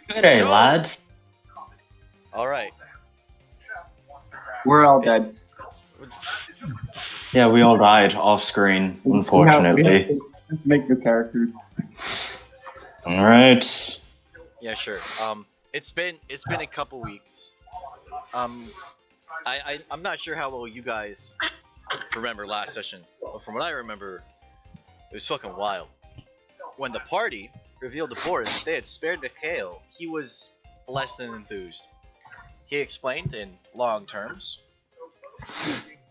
Good day, Go! lads. Alright. We're all It, dead. Yeah, we all died off screen, We have unfortunately. to make new characters. Alright. yeah, sure. It's been a couple weeks. Um, I'm not sure how well you guys remember last session, but from what I remember, it was fucking wild. When the party revealed to Boris that they had spared Mikhail, he was less than enthused. He explained in long terms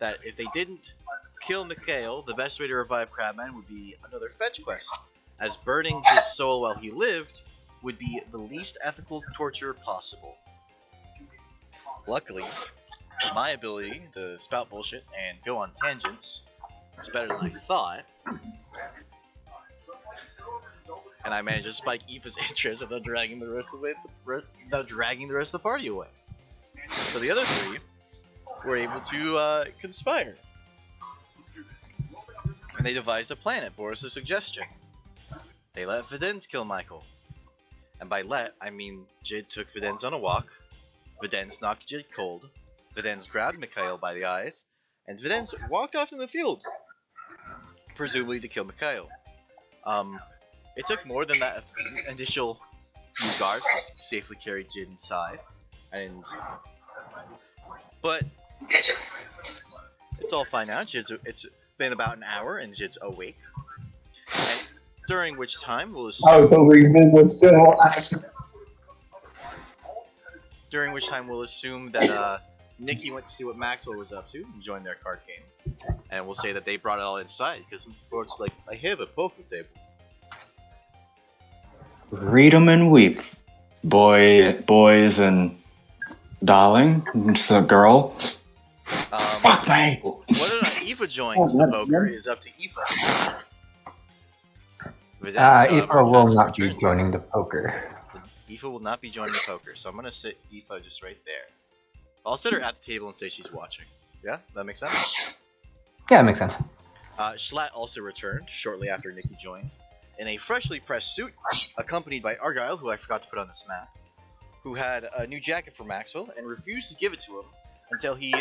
that if they didn't kill Mikhail, the best way to revive Crabman would be another fetch quest, as burning his soul while he lived would be the least ethical torture possible. Luckily, my ability to spout bullshit and go on tangents is better than I thought, and I managed to spike Eva's interest without dragging the rest of the party away. So the other three were able to conspire, and they devised a plan at Boris's suggestion. They let Videns kill Michael, and by let I mean Jid took Videns on a walk. Videns knocked Jid cold. Videns grabbed Mikhail by the eyes, and Videns walked off in the fields, presumably to kill Mikhail. It took more than that initial few guards to safely carry Jid inside, but it's all fine now. It's been about an hour, and Jid's awake, and during which time we'll I was assume hoping Vin was still alive. that Nikki went to see what Maxwell was up to and joined their card game, and we'll say that they brought it all inside because it's like I have a poker table. Read 'em and weep. Boys and darling. It's a girl. Fuck me. Whether or not Eva joins the poker is up to Eva. Aoife will not be joining the poker. Aoife will not be joining the poker, so I'm gonna sit Aoife just right there. I'll sit her at the table and say she's watching. Yeah, that makes sense. Yeah, it makes sense. Schlatt also returned shortly after Nikki joined, in a freshly pressed suit, accompanied by Argyle, who I forgot to put on this map, who had a new jacket for Maxwell and refused to give it to him until he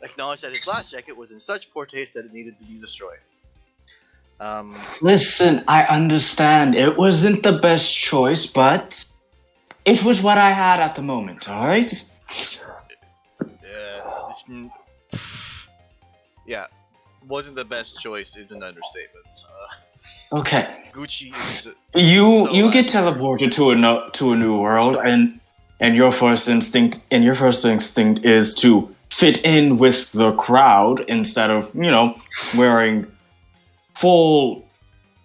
acknowledged that his last jacket was in such poor taste that it needed to be destroyed. Listen, I understand. It wasn't the best choice, but it was what I had at the moment, alright? Yeah, wasn't the best choice is an understatement. Okay. Gucci is You get last year. teleported to a new world, and your first instinct is to fit in with the crowd instead of wearing full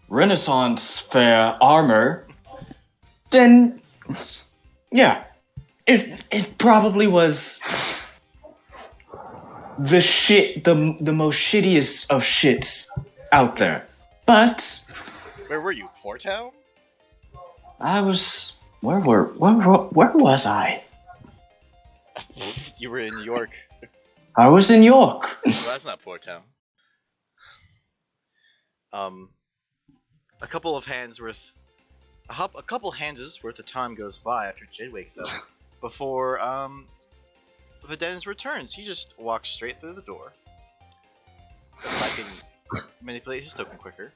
Renaissance fair armor. Then yeah, it probably was the most shittiest of shits out there. But Where were you? Port Town? I was where was I? You were in New York. I was in York. Well, that's not Port Town. A couple hands worth of time goes by after Jid wakes up before Videns returns. He just walks straight through the door. If I can manipulate his token quicker.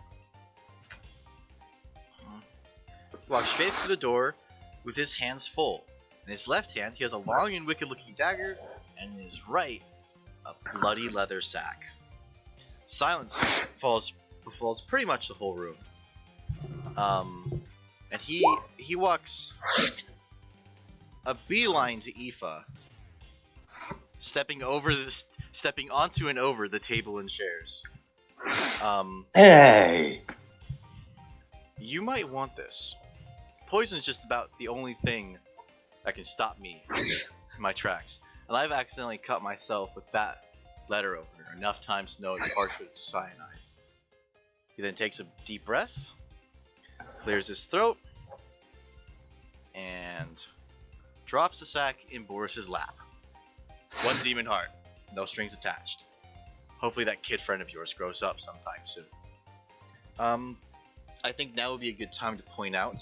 Walks straight through the door with his hands full. In his left hand, he has a long and wicked-looking dagger, and in his right, a bloody leather sack. Silence falls pretty much the whole room. And he walks a beeline to Aoife, stepping onto and over the table and chairs. Hey. You might want this. Poison's just about the only thing that can stop me in my tracks. And I've accidentally cut myself with that letter opener enough times to know it's harsh with cyanide. He then takes a deep breath, clears his throat, and drops the sack in Boris's lap. One demon heart, no strings attached. Hopefully that kid friend of yours grows up sometime soon. I think now would be a good time to point out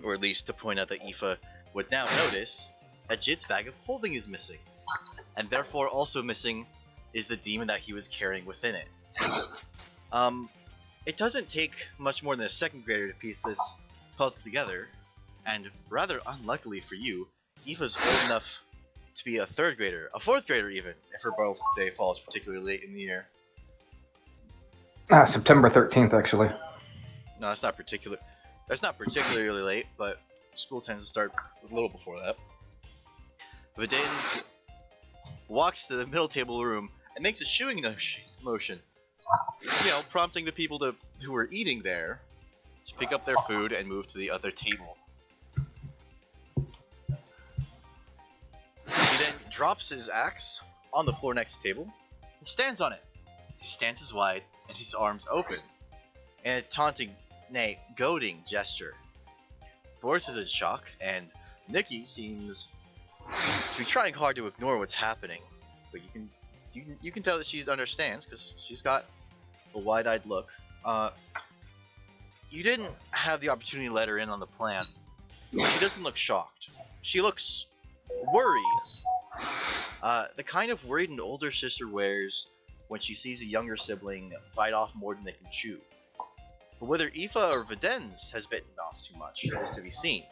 or at least to point out that Aoife would now notice that Jit's bag of holding is missing, and therefore also missing is the demon that he was carrying within it. It doesn't take much more than a second grader to piece this puzzle together, and rather unluckily for you, Aoife's old enough to be a third grader, a fourth grader even, if her birthday falls particularly late in the year. September 13th, actually. No, that's not particularly late, but school tends to start a little before that. Videns walks to the middle table room and makes a shooing motion, prompting the people who were eating there to pick up their food and move to the other table. He then drops his axe on the floor next to the table and stands on it. His stance is wide and his arms open, in a taunting, nay, goading gesture. Boris is in shock, and Nikki seems to be trying hard to ignore what's happening, but you can tell that she understands because she's got a wide-eyed look. You didn't have the opportunity to let her in on the plan. She doesn't look shocked. She looks worried. The kind of worried an older sister wears when she sees a younger sibling bite off more than they can chew. But whether Aoife or Videns has bitten off too much is to be seen.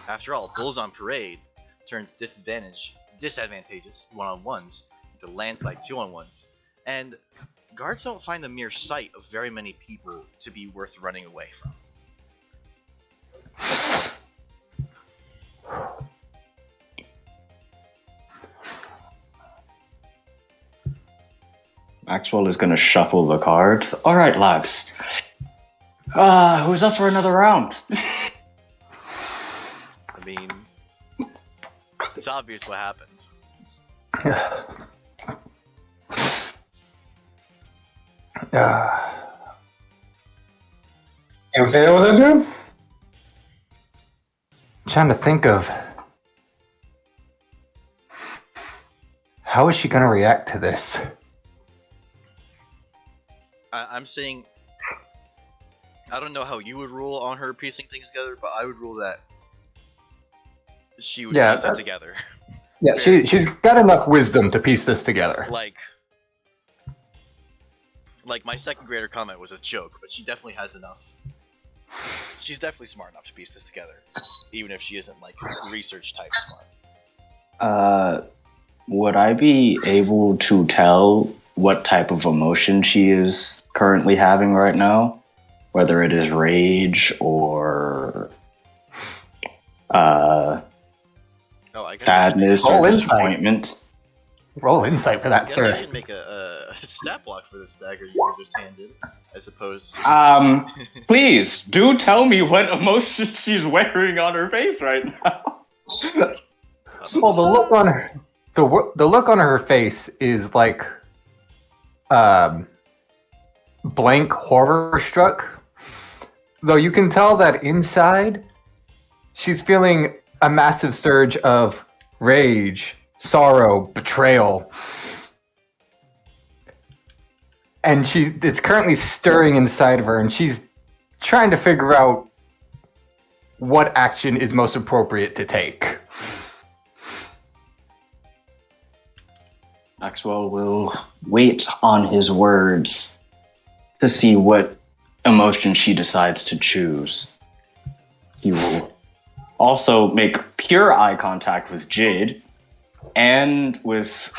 After all, Bulls on Parade turns disadvantageous one-on-ones into landslide two-on-ones, and guards don't find the mere sight of very many people to be worth running away from. Maxwell is going to shuffle the cards. All right, lads. Who's up for another round? I mean, it's obvious what happened. You okay with it, dude? Trying to think of how is she going to react to this? I'm saying, I don't know how you would rule on her piecing things together, but I would rule that she would piece it together. Yeah, she's got enough wisdom to piece this together. Like my second grader comment was a joke, but she definitely has enough. She's definitely smart enough to piece this together, even if she isn't like research type smart. Would I be able to tell what type of emotion she is currently having right now? Whether it is rage or sadness or disappointment. Roll insight for that, I guess sir. I should make a stat block for this dagger you were just handed, as opposed to Please, do tell me what emotion she's wearing on her face right now. Well, the look on her, the look on her face is like blank horror struck. Though you can tell that inside, she's feeling a massive surge of rage, sorrow, betrayal. And it's currently stirring inside of her, and she's trying to figure out what action is most appropriate to take. Maxwell will wait on his words to see what emotion she decides to choose. He will also make pure eye contact with Jade and with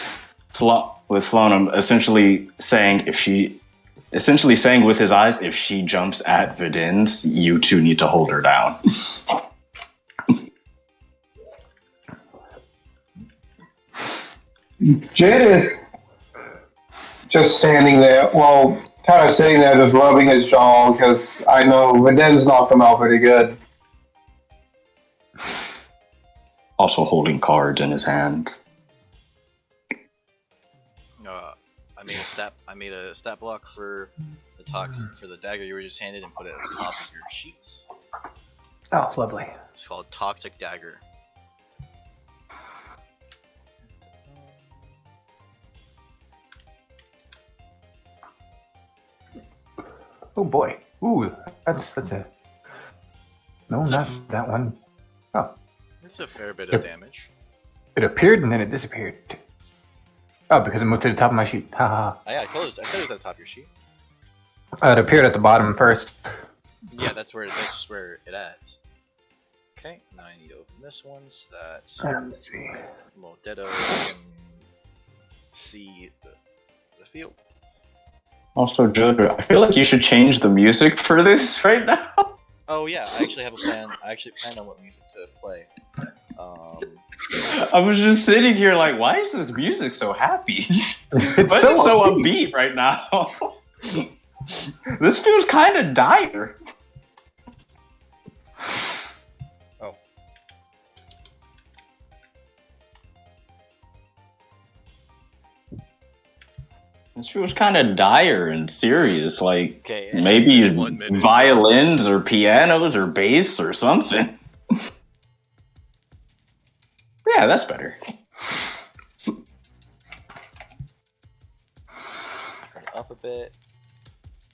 Flonem, essentially saying with his eyes, if she jumps at Videns, you two need to hold her down. Jed is just standing there, well, kind of sitting there just rubbing his jaw because I know Videns knocked him out pretty good. Also holding cards in his hand. I made a stat block for the dagger you were just handed and put it on top of your sheets. Oh, lovely. It's called Toxic Dagger. Oh boy. Ooh, that's a No, It's a not f- that one. Oh, It's a fair bit of damage. it appeared and then it disappeared. Oh, because it moved to the top of my sheet. Ha ha. Yeah, I said it was at the top of your sheet. It appeared at the bottom first. Yeah, that's where it adds. Okay, now I need to open this one so that Let's see. Ditto can see the field. Also, Jojo, I feel like you should change the music for this right now. Oh yeah, I actually have a plan. I actually planned on what music to play. I was just sitting here like, why is this music so happy? It's Why is it so upbeat. upbeat right now? This feels kind of dire. Oh. This feels kind of dire and serious. Like Okay. maybe 1 minute. violins or pianos or bass or something. Yeah, that's better. Turn it up a bit.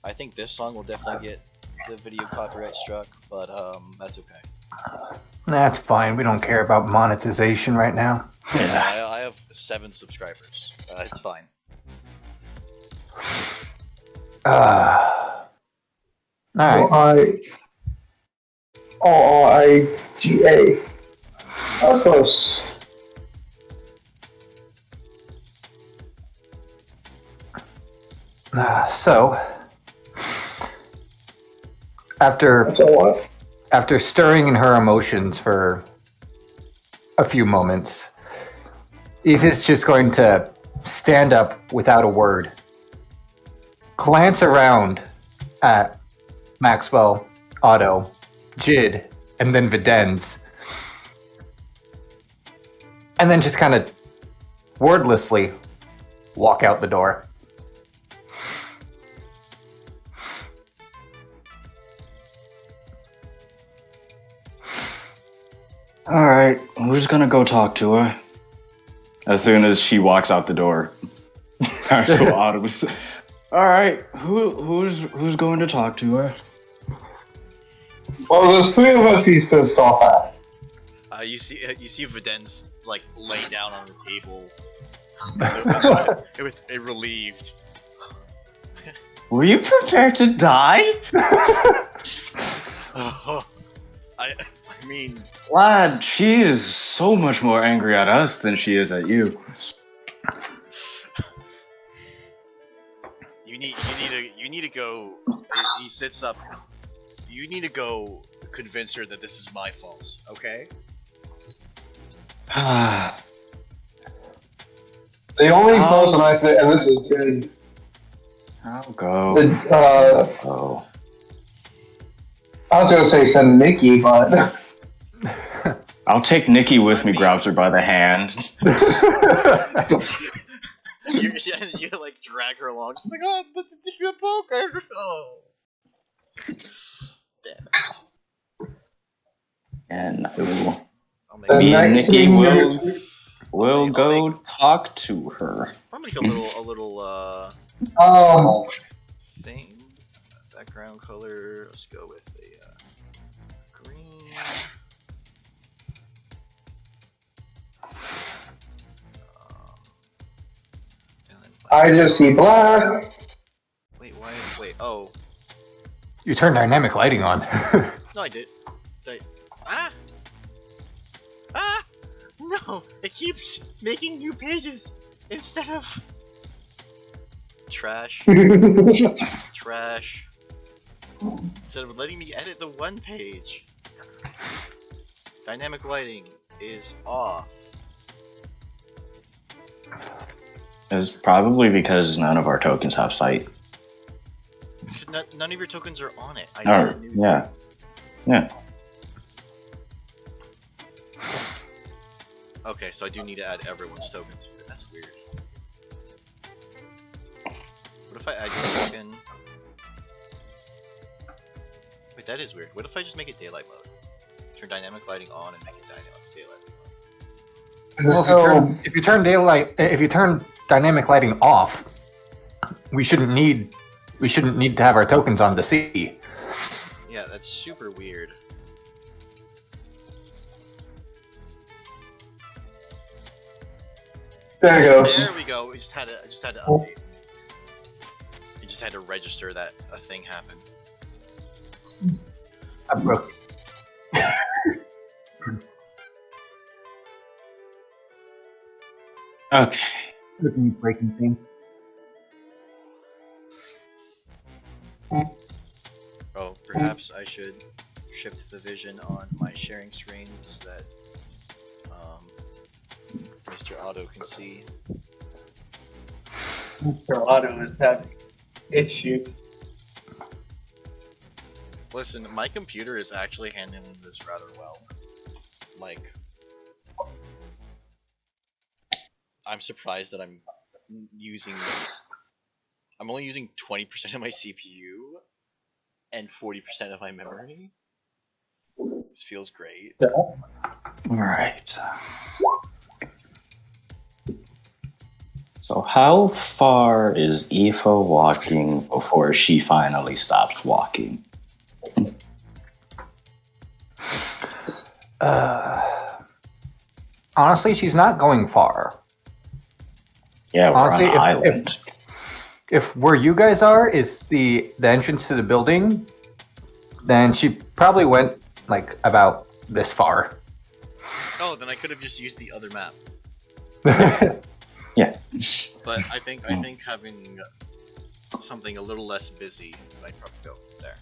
I think this song will definitely get the video copyright struck, but that's okay. That's fine. We don't care about monetization right now. Yeah. I have 7 subscribers. It's fine. All right. R-I-G-A. That was close. So, after So what? after stirring in her emotions for a few moments, Eve is just going to stand up without a word, glance around at Maxwell, Otto, Jid, and then Videns, and then just kind of wordlessly walk out the door. All right, who's gonna go talk to her? As soon as she walks out the door, Actual Autumn. All right, who's going to talk to her? Well, there's 3 of us he's pissed off at. You see Videns like lay down on the table, with a relieved. Were you prepared to die? I mean, Lad, she is so much more angry at us than she is at you. you need to go. He sits up. You need to go convince her that this is my fault. Okay. The only person I think, and this is good, I'll go. oh. I was gonna say send Nikki, but I'll take Nikki with me, grabs her by the hand. you like drag her along. She's like, oh, but the poker. Oh. Damn it. And I will, I'll make the me and next Nikki thing will I'll go talk to her. I'll make a little thing. Background color. Let's go with a green. I just see black. Wait, why? Wait, oh. You turned dynamic lighting on. No, I did. Ah! Ah! No! It keeps making new pages instead of. Trash. Trash. Instead of letting me edit the one page. Dynamic lighting is off. It's probably because none of our tokens have sight. It's 'cause none of your tokens are on it. I Oh, never knew yeah. that. Yeah. Okay, so I do need to add everyone's tokens. That's weird. What if I add your token? Wait, that is weird. What if I just make it daylight mode? Turn dynamic lighting on and make it daylight mode. Well, if you turn dynamic lighting off, we shouldn't need to have our tokens on to see. Yeah, that's super weird. There it goes. There we go. I just had to update. You just had to register that a thing happened. I broke it. Okay. Breaking thing. Oh, perhaps I should shift the vision on my sharing screen so that Mr. Otto can see. Mr. Otto is having issues. Listen, my computer is actually handling this rather well. Like, I'm surprised that I'm only using 20% of my CPU and 40% of my memory. This feels great. All right. So how far is Aoife walking before she finally stops walking? Honestly, she's not going far. Yeah, we're Honestly, on an island. If where you guys are is the entrance to the building, then she probably went like about this far. Oh, then I could have just used the other map. Yeah. But I think having something a little less busy, I'd probably go there.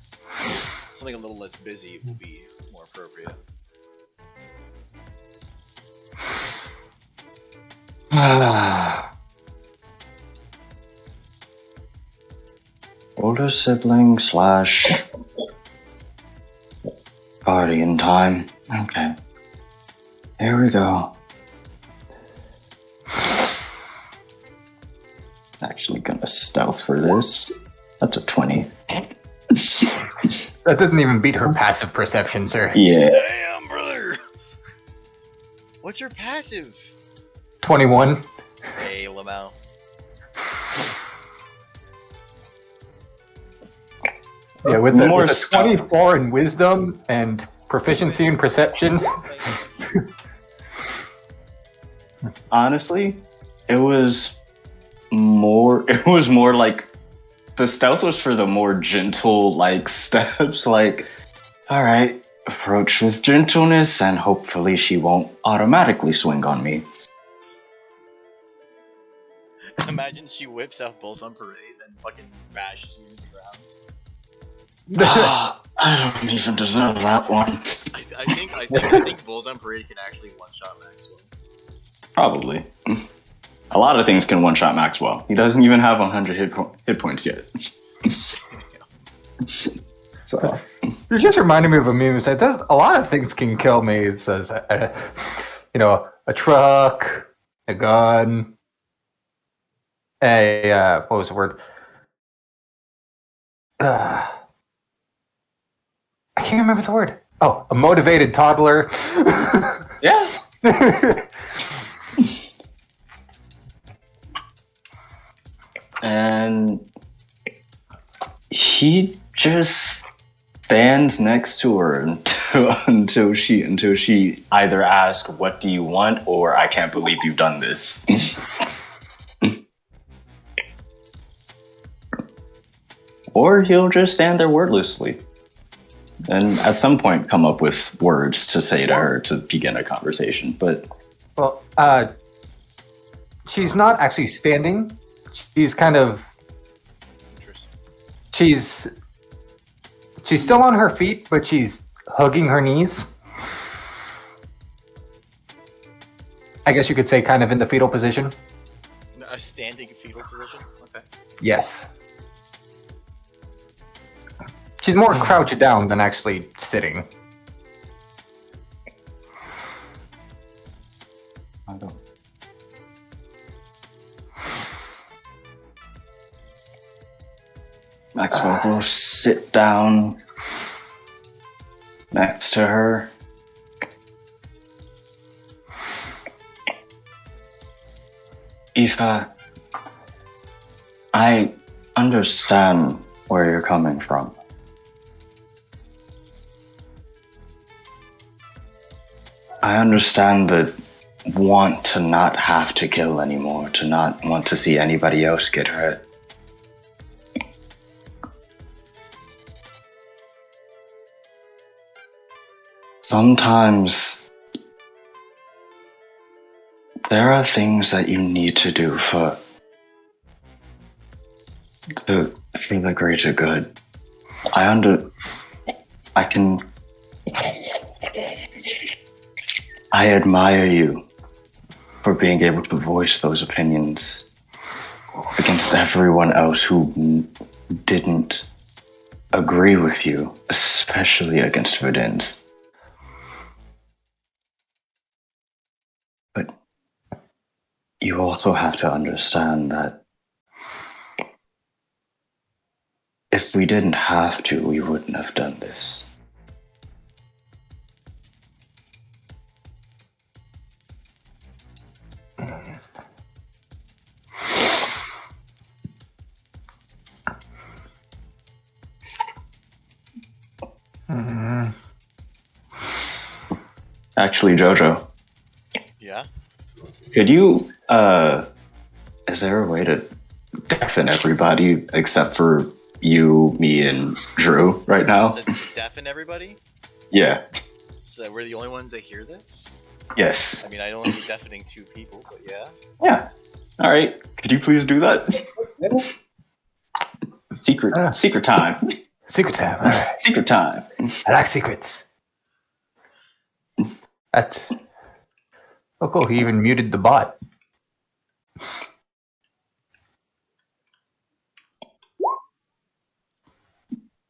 Something a little less busy will be more appropriate. Older sibling / guardian time. Okay. Here we go. Actually gonna stealth for this. That's a 20. That doesn't even beat her passive perception, sir. Yeah. Damn, brother! What's your passive? 21. Hey, Lamau. Yeah, with More a stuff. 24 in wisdom and proficiency in perception. Honestly, it was more like the stealth was for the more gentle like steps, like, all right, approach with gentleness and hopefully she won't automatically swing on me. Imagine she whips out Bulls on Parade and fucking bashes you into the ground. I don't even deserve that one. I think Bulls on Parade can actually one-shot Maxwell. Probably. A lot of things can one-shot Maxwell. He doesn't even have 100 hit points yet. So You're just reminding me of a meme. It says a lot of things can kill me. It says, a truck, a gun, what was the word? I can't remember the word. Oh, a motivated toddler. yeah. And he just stands next to her until she either asks, "What do you want?" or "I can't believe you've done this." Or he'll just stand there wordlessly, and at some point come up with words to say to her to begin a conversation. But Well, she's not actually standing. She's kind of. Interesting. She's still on her feet, but she's hugging her knees. I guess you could say kind of in the fetal position. A standing fetal position? Okay. Yes. She's more crouched down than actually sitting. I don't. Maxwell will sit down next to her. Aoife, I understand where you're coming from. I understand that want to not have to kill anymore, to not want to see anybody else get hurt. Sometimes there are things that you need to do for the greater good. I admire you for being able to voice those opinions against everyone else who didn't agree with you, especially against Verdens. But you also have to understand that if we didn't have to, we wouldn't have done this. Actually, Jojo, Yeah. could you, is there a way to deafen everybody except for you, me, and Drew right now? To deafen everybody, Yeah. so that we're the only ones that hear this. Yes. I mean, I don't be deafening 2 people, but yeah. Yeah. All right. Could you please do that? Secret time. Secret time. All right. Secret time. I like secrets. That's. Oh, cool. He even muted the bot.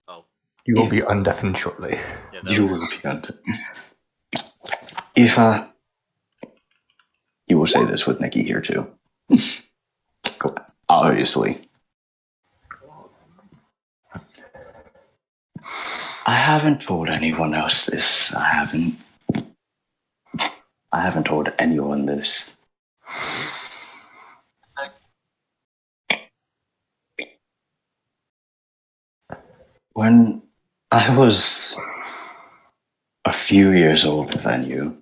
Oh. You will be undeafened shortly. Yeah, that You was... will be under. If you will say this with Nikki here too. Cool. Obviously. I haven't told anyone else this. I haven't told anyone this. When I was a few years older than you,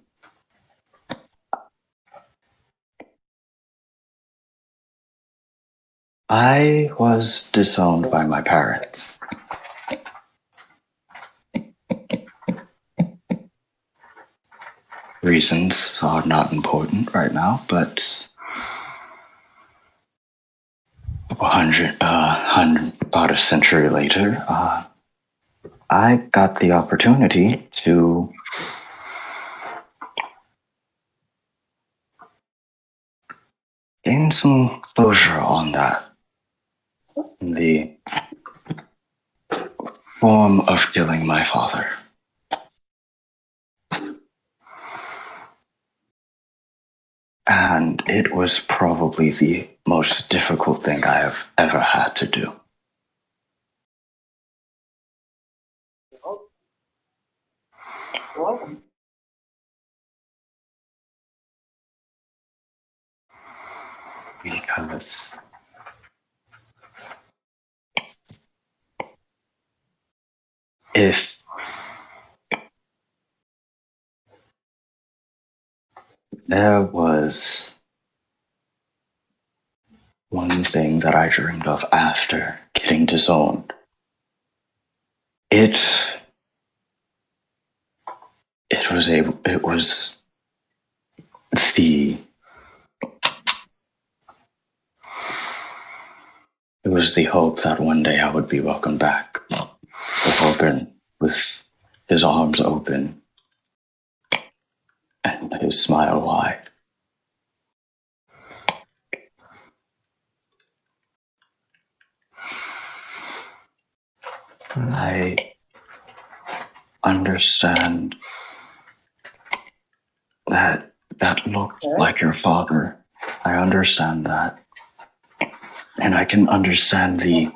I was disowned by my parents. Reasons are not important right now, but about a century later, I got the opportunity to gain some closure on that in the form of killing my father. And it was probably the most difficult thing I have ever had to do. Because if there was one thing that I dreamed of after getting disowned, it was the it was the hope that one day I would be welcomed back, with his arms open and his smile wide. I understand that looked like your father. I understand that. And I can understand the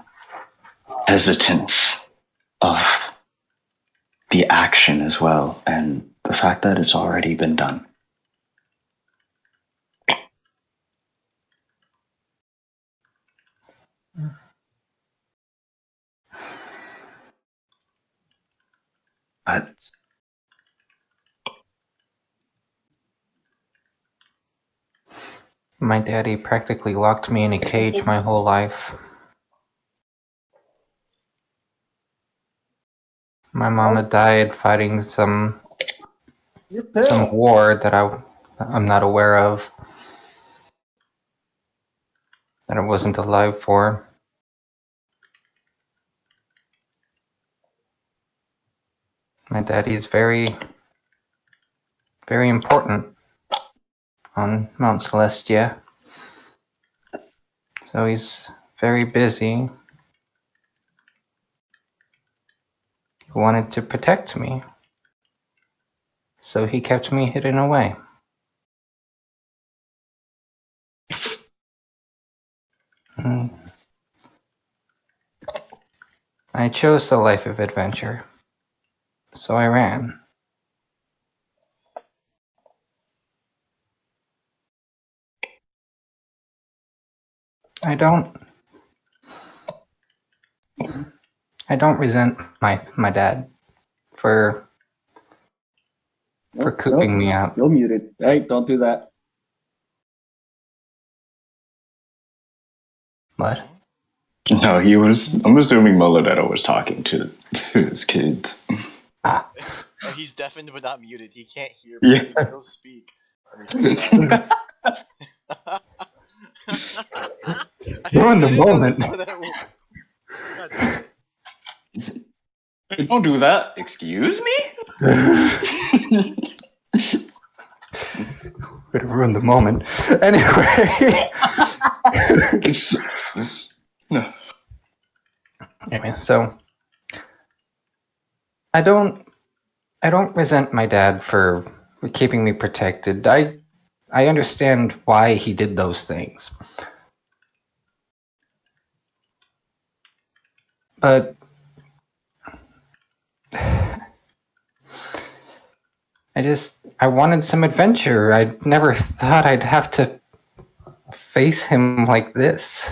hesitance of the action as well, and the fact that it's already been done. But My daddy practically locked me in a cage my whole life. My mama died fighting some war that I'm not aware of, that I wasn't alive for. My daddy is very, very important on Mount Celestia. So he's very busy. He wanted to protect me. So he kept me hidden away. Mm. I chose the life of adventure. So I ran. I don't resent my dad for cooping me out. You're muted. Hey, don't do that. What? No, he was. I'm assuming Molodetto was talking to his kids. Ah, Oh, he's deafened but not muted. He can't hear, Yeah. but he can still speak. I Ruined the didn't know moment. some of that. God damn it. Don't do that. Excuse me? would have ruined the moment. Anyway. No. Anyway, so I don't resent my dad for keeping me protected. I understand why he did those things. But I wanted some adventure. I never thought I'd have to face him like this.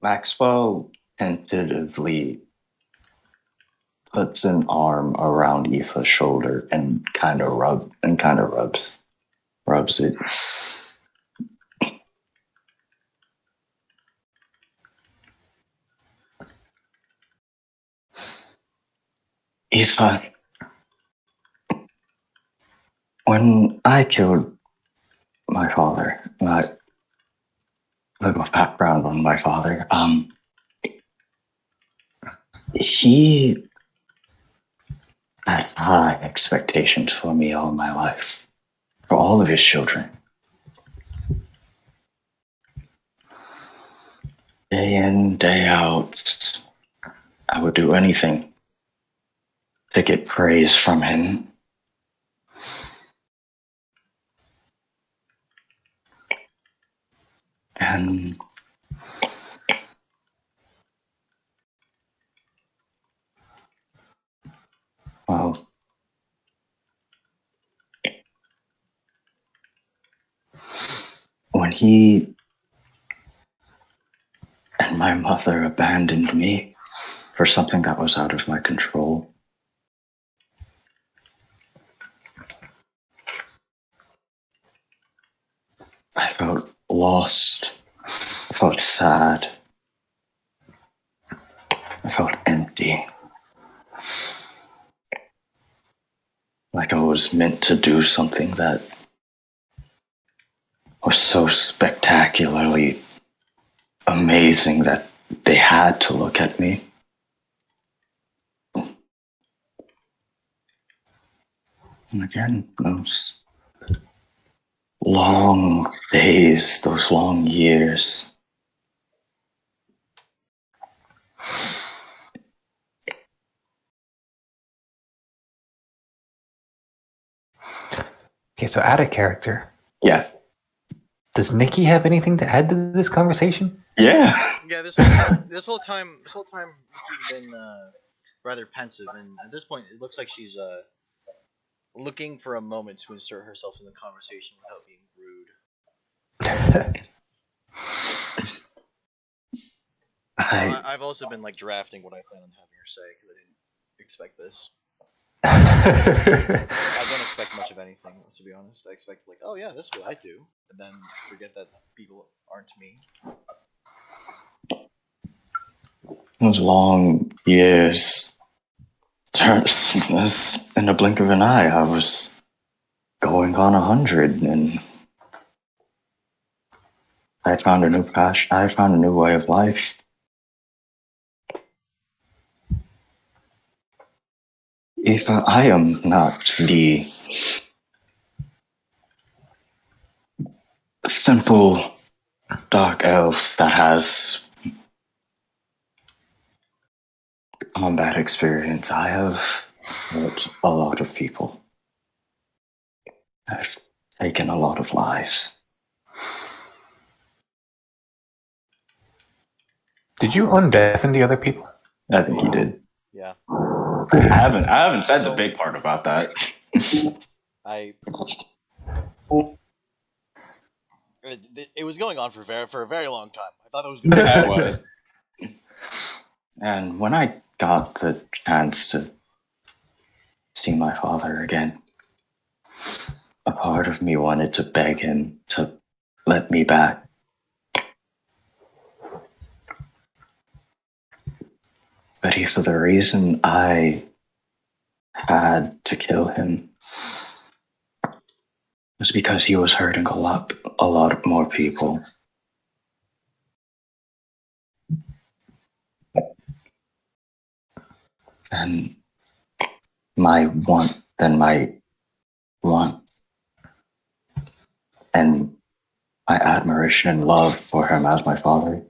Maxwell tentatively puts an arm around Aoife's shoulder and kind of rubs it. Aoife, when I killed my father, little background on my father, he had high expectations for me all my life, for all of his children. Day in, day out, I would do anything to get praise from him. And well, when he and my mother abandoned me for something that was out of my control, I felt lost. I felt sad. I felt empty. Like I was meant to do something that was so spectacularly amazing that they had to look at me. And again, those long days, those long years. Okay, so out of character. Yeah. Does Nikki have anything to add to this conversation? Yeah. Yeah, this whole time, Nikki's been rather pensive, and at this point, it looks like she's looking for a moment to insert herself in the conversation without being rude. I've also been like drafting what I plan on having her say because I didn't expect this. I don't expect much of anything, to be honest. I expect like, oh yeah, that's what I do, and then forget that people aren't me. Those long years. In the blink of an eye, I was going on 100, and I found a new passion. I found a new way of life. If I am not the simple dark elf that has combat experience, I have hurt a lot of people. I've taken a lot of lives. Did you undeafen the other people? I think he did. Yeah, I haven't said the big part about that. I. It was going on for a very long time. I thought it was. Yeah, it was. And when I got the chance to see my father again, a part of me wanted to beg him to let me back. But for the reason I had to kill him was because he was hurting a lot more people. And my want and my admiration and love for him as my father,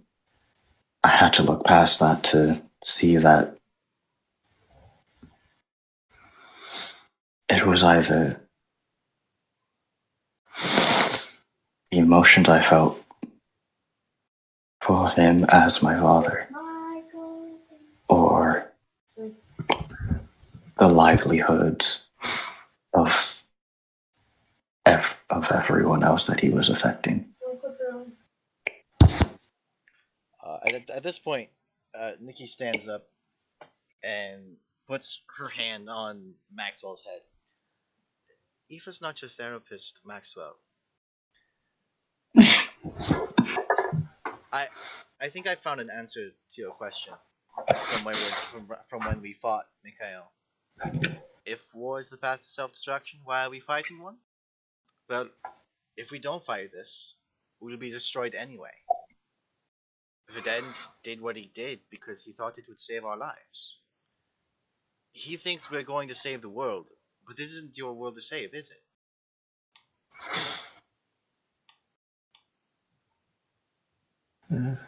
I had to look past that to see that it was either the emotions I felt for him as my father, or the livelihoods of everyone else that he was affecting. At this point, Nikki stands up and puts her hand on Maxwell's head. Aoife's not your therapist, Maxwell. I think I found an answer to your question from when we fought Mikhail. If war is the path to self-destruction, why are we fighting one? Well, if we don't fight this, we'll be destroyed anyway. Videns did what he did because he thought it would save our lives. He thinks we're going to save the world, but this isn't your world to save, is it? Mm.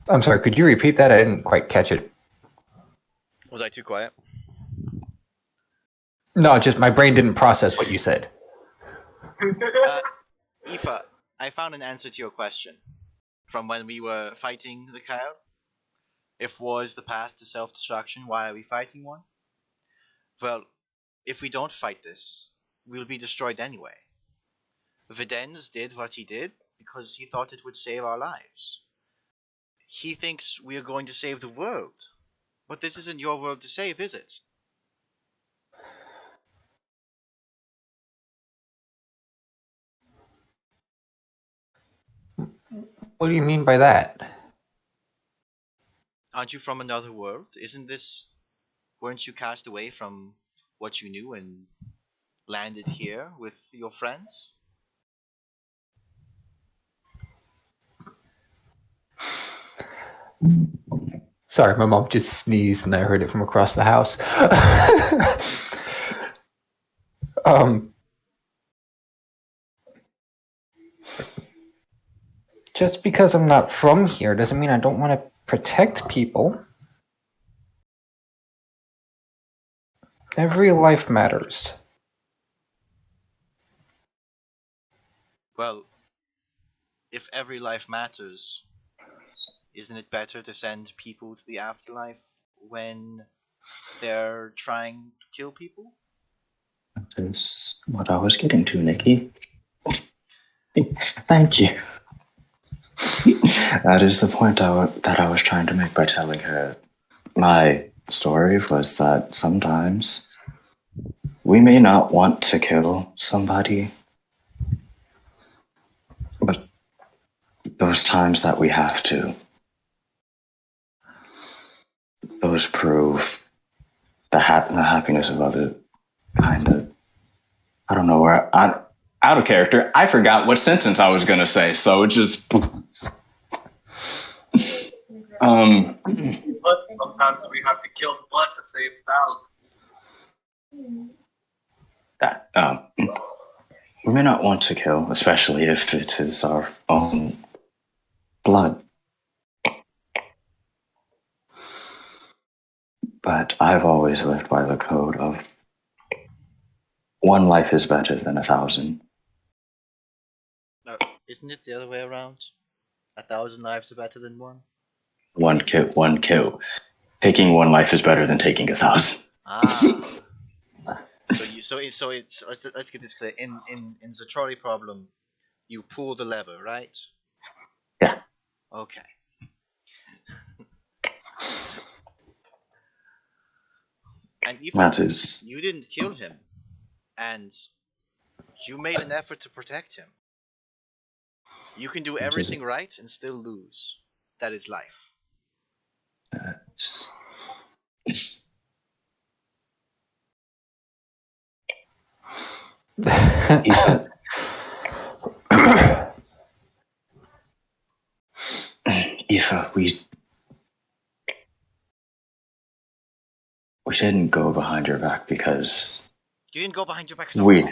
I'm sorry, could you repeat that? I didn't quite catch it. Was I too quiet? No, just my brain didn't process what you said. Aoife, I found an answer to your question from when we were fighting the coyote. If war is the path to self-destruction, why are we fighting one? Well, if we don't fight this, we'll be destroyed anyway. Videns did what he did because he thought it would save our lives. He thinks we are going to save the world. But this isn't your world to save, is it? What do you mean by that? Aren't you from another world? Weren't you cast away from what you knew and landed here with your friends? Sorry, my mom just sneezed and I heard it from across the house. Just because I'm not from here doesn't mean I don't want to protect people. Every life matters. Well, if every life matters, isn't it better to send people to the afterlife when they're trying to kill people? That is what I was getting to, Nikki. Thank you. That is the point that I was trying to make by telling her my story, was that sometimes we may not want to kill somebody, but those times that we have to, those prove the happiness of other kind of. I don't know where I out of character. I forgot what sentence I was going to say, so it just. But sometimes we have to kill blood to save thousands. That we may not want to kill, especially if it is our own blood. But I've always lived by the code of one life is better than 1,000. No, isn't it the other way around? 1,000 lives are better than one. One kill. Taking one life is better than taking 1,000. So let's get this clear. In the trolley problem, you pull the lever, right? Yeah. Okay. And if That is. you didn't kill him, and you made an effort to protect him, you can do everything right and still lose. That is life. Aoife, we didn't go behind your back because You didn't go behind your back. We-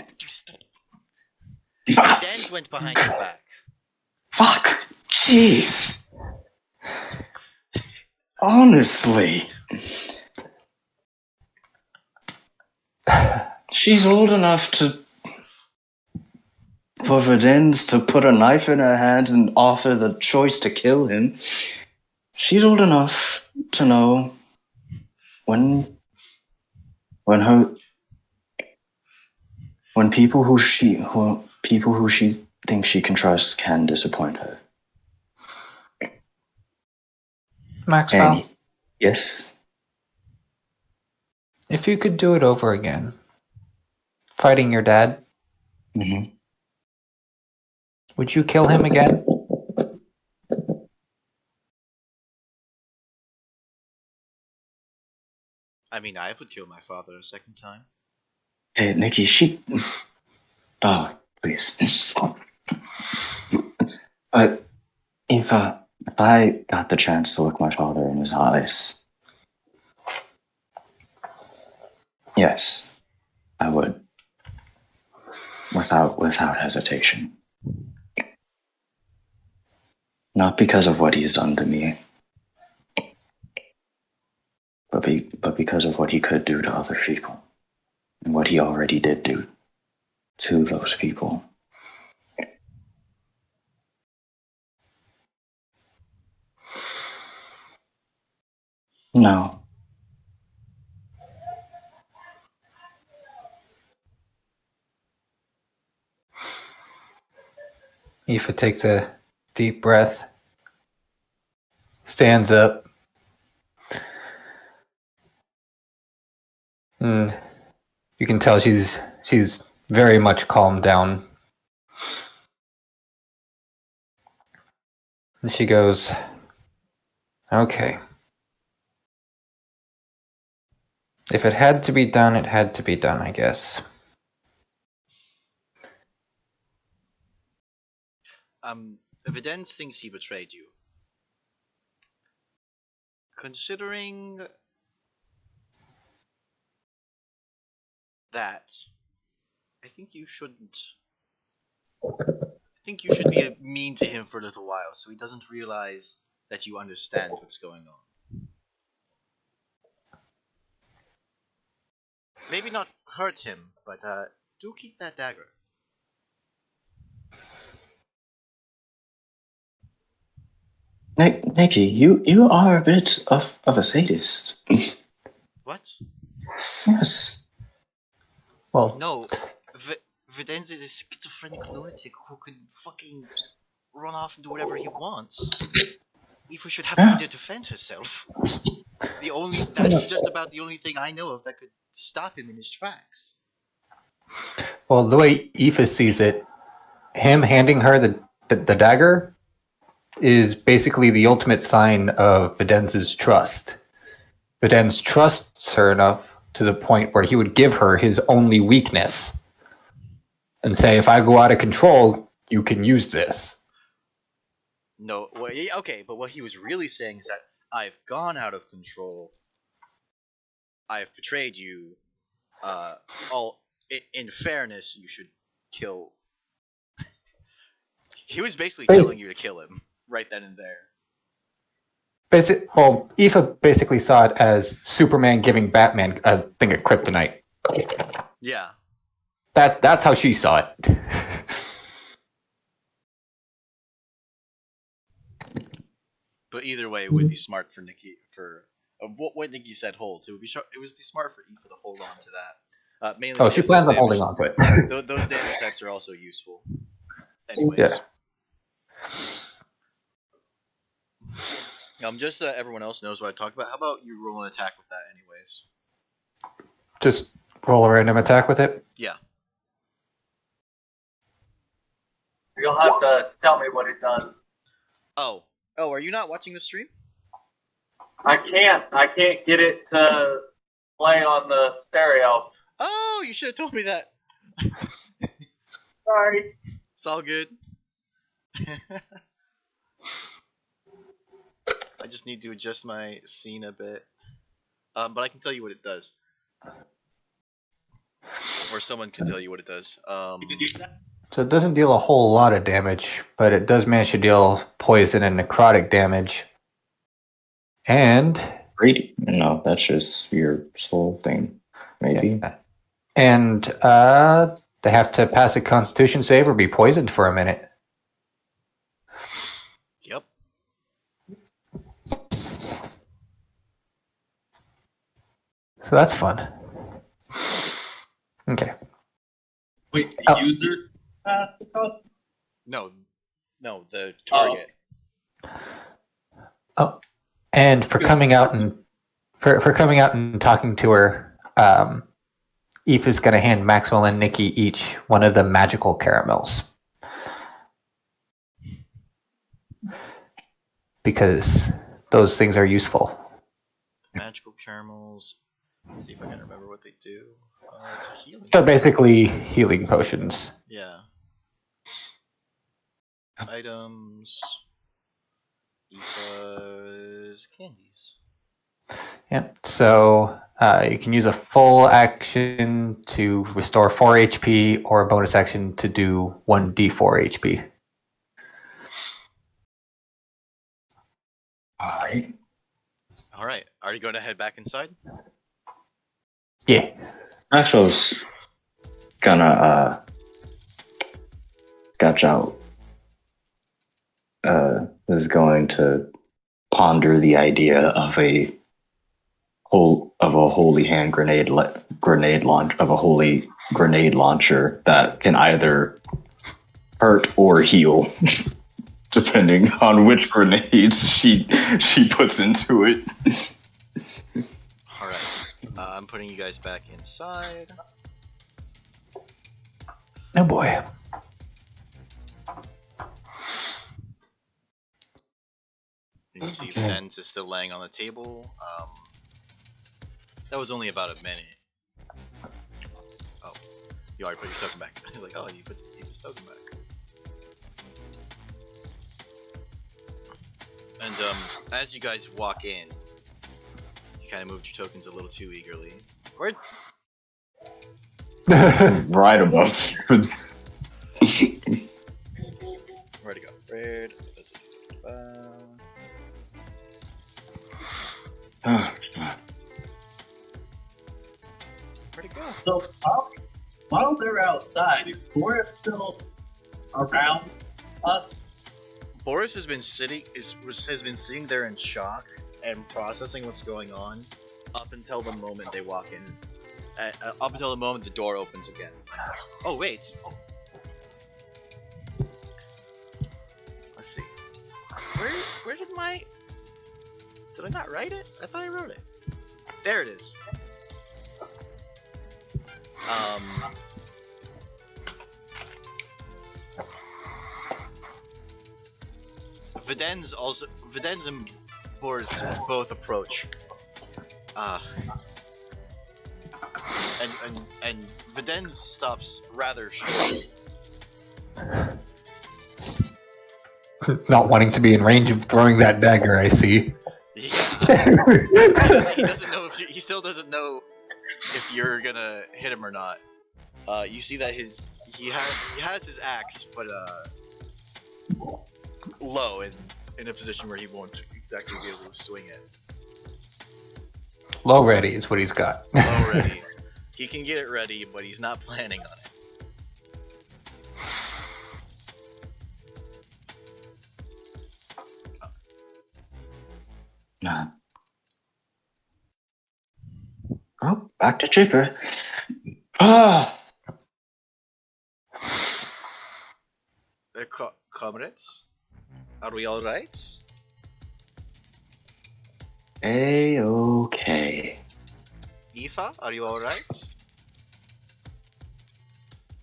Dan went behind your back. Fuck! Jeez! Honestly. She's old enough for Videns to put a knife in her hand and offer the choice to kill him. She's old enough to know when people who she thinks she can trust can disappoint her. Maxwell, And yes, if you could do it over again, fighting your dad, mm-hmm. would you kill him again? I mean, I would kill my father a second time. Hey, Nikki, oh, please. But if I got the chance to look my father in his eyes, yes, I would. Without hesitation. Not because of what he's done to me, but because of what he could do to other people. And what he already did do to those people. No. Aoife takes a deep breath, stands up, and you can tell she's very much calmed down. And she goes, "Okay. If it had to be done, it had to be done, I guess." Videns thinks he betrayed you. Considering that, I think you shouldn't. I think you should be mean to him for a little while so he doesn't realize that you understand what's going on. Maybe not hurt him, but do keep that dagger. Nikki, you are a bit of a sadist. What? Yes. Well, No, Vidence is a schizophrenic lunatic who could fucking run off and do whatever he wants. Aoife should have to defend herself. That's just about the only thing I know of that could stop him in his tracks. Well, the way Aoife sees it, him handing her the dagger is basically the ultimate sign of Vidence's trust. Vidence trusts her enough to the point where he would give her his only weakness and say, if I go out of control, you can use this. No, well, okay, but what he was really saying is that I've gone out of control. I've betrayed you. In fairness, you should kill. He was basically telling you to kill him right then and there. Aoife basically saw it as Superman giving Batman a thing of kryptonite. Yeah. That's how she saw it. But either way, it would be smart for Nikki what Nikki said holds. It would be smart for Aoife to hold on to that. Mainly. She plans on holding on to it. Those damage sets are also useful. Anyways. Yeah. Just so that everyone else knows what I talked about. How about you roll an attack with that, anyways? Just roll a random attack with it? Yeah. You'll have to tell me what it does. Oh, are you not watching the stream? I can't get it to play on the stereo. Oh, you should have told me that. Sorry. It's all good. I just need to adjust my scene a bit. But I can tell you what it does. Or someone can tell you what it does. So it doesn't deal a whole lot of damage, but it does manage to deal poison and necrotic damage. And... No, that's just your soul thing, maybe. Yeah. And they have to pass a constitution save or be poisoned for a minute. Yep. So that's fun. Okay. Wait, the user pass the code? No, the target. Oh, and for coming out and talking to her, Eve is going to hand Maxwell and Nikki each one of the magical caramels. Because those things are useful. Magical caramels. Let's see if I can remember what they do. It's healing. They're basically healing potions. Yeah. Items. Aoife's candies. Yep. So you can use a full action to restore 4 HP or a bonus action to do 1d4 HP. Alright. Are you going to head back inside? Yeah. Maxwell's gonna Gotchout is going to ponder the idea of a holy hand grenade launcher that can either hurt or heal, depending on which grenades she puts into it. All right, I'm putting you guys back inside. Oh boy. You see the dent is still laying on the table. That was only about a minute. Oh, you already put your token back. He's like, oh, you put his token back. And as you guys walk in, you kind of moved your tokens a little too eagerly. Where'd Right above. Where'd it go? Where'd it go? So while they're outside, is Boris still around us? Boris has been sitting there in shock and processing what's going on up until the moment they walk in. up until the moment the door opens again. It's like, oh wait. Let's see. Where did I not write it? I thought I wrote it. There it is. Videns and Boris both approach. And Videns stops rather short. Not wanting to be in range of throwing that dagger, I see. Yeah. He still doesn't know if you're gonna hit him or not. You see that he has his axe, but low in a position where he won't exactly be able to swing it. Low ready is what he's got. Low ready. He can get it ready, but he's not planning on it. Nah. Oh, back to Cheaper. Ah. Comrades, are we all right? A-okay. Aoife, are you all right?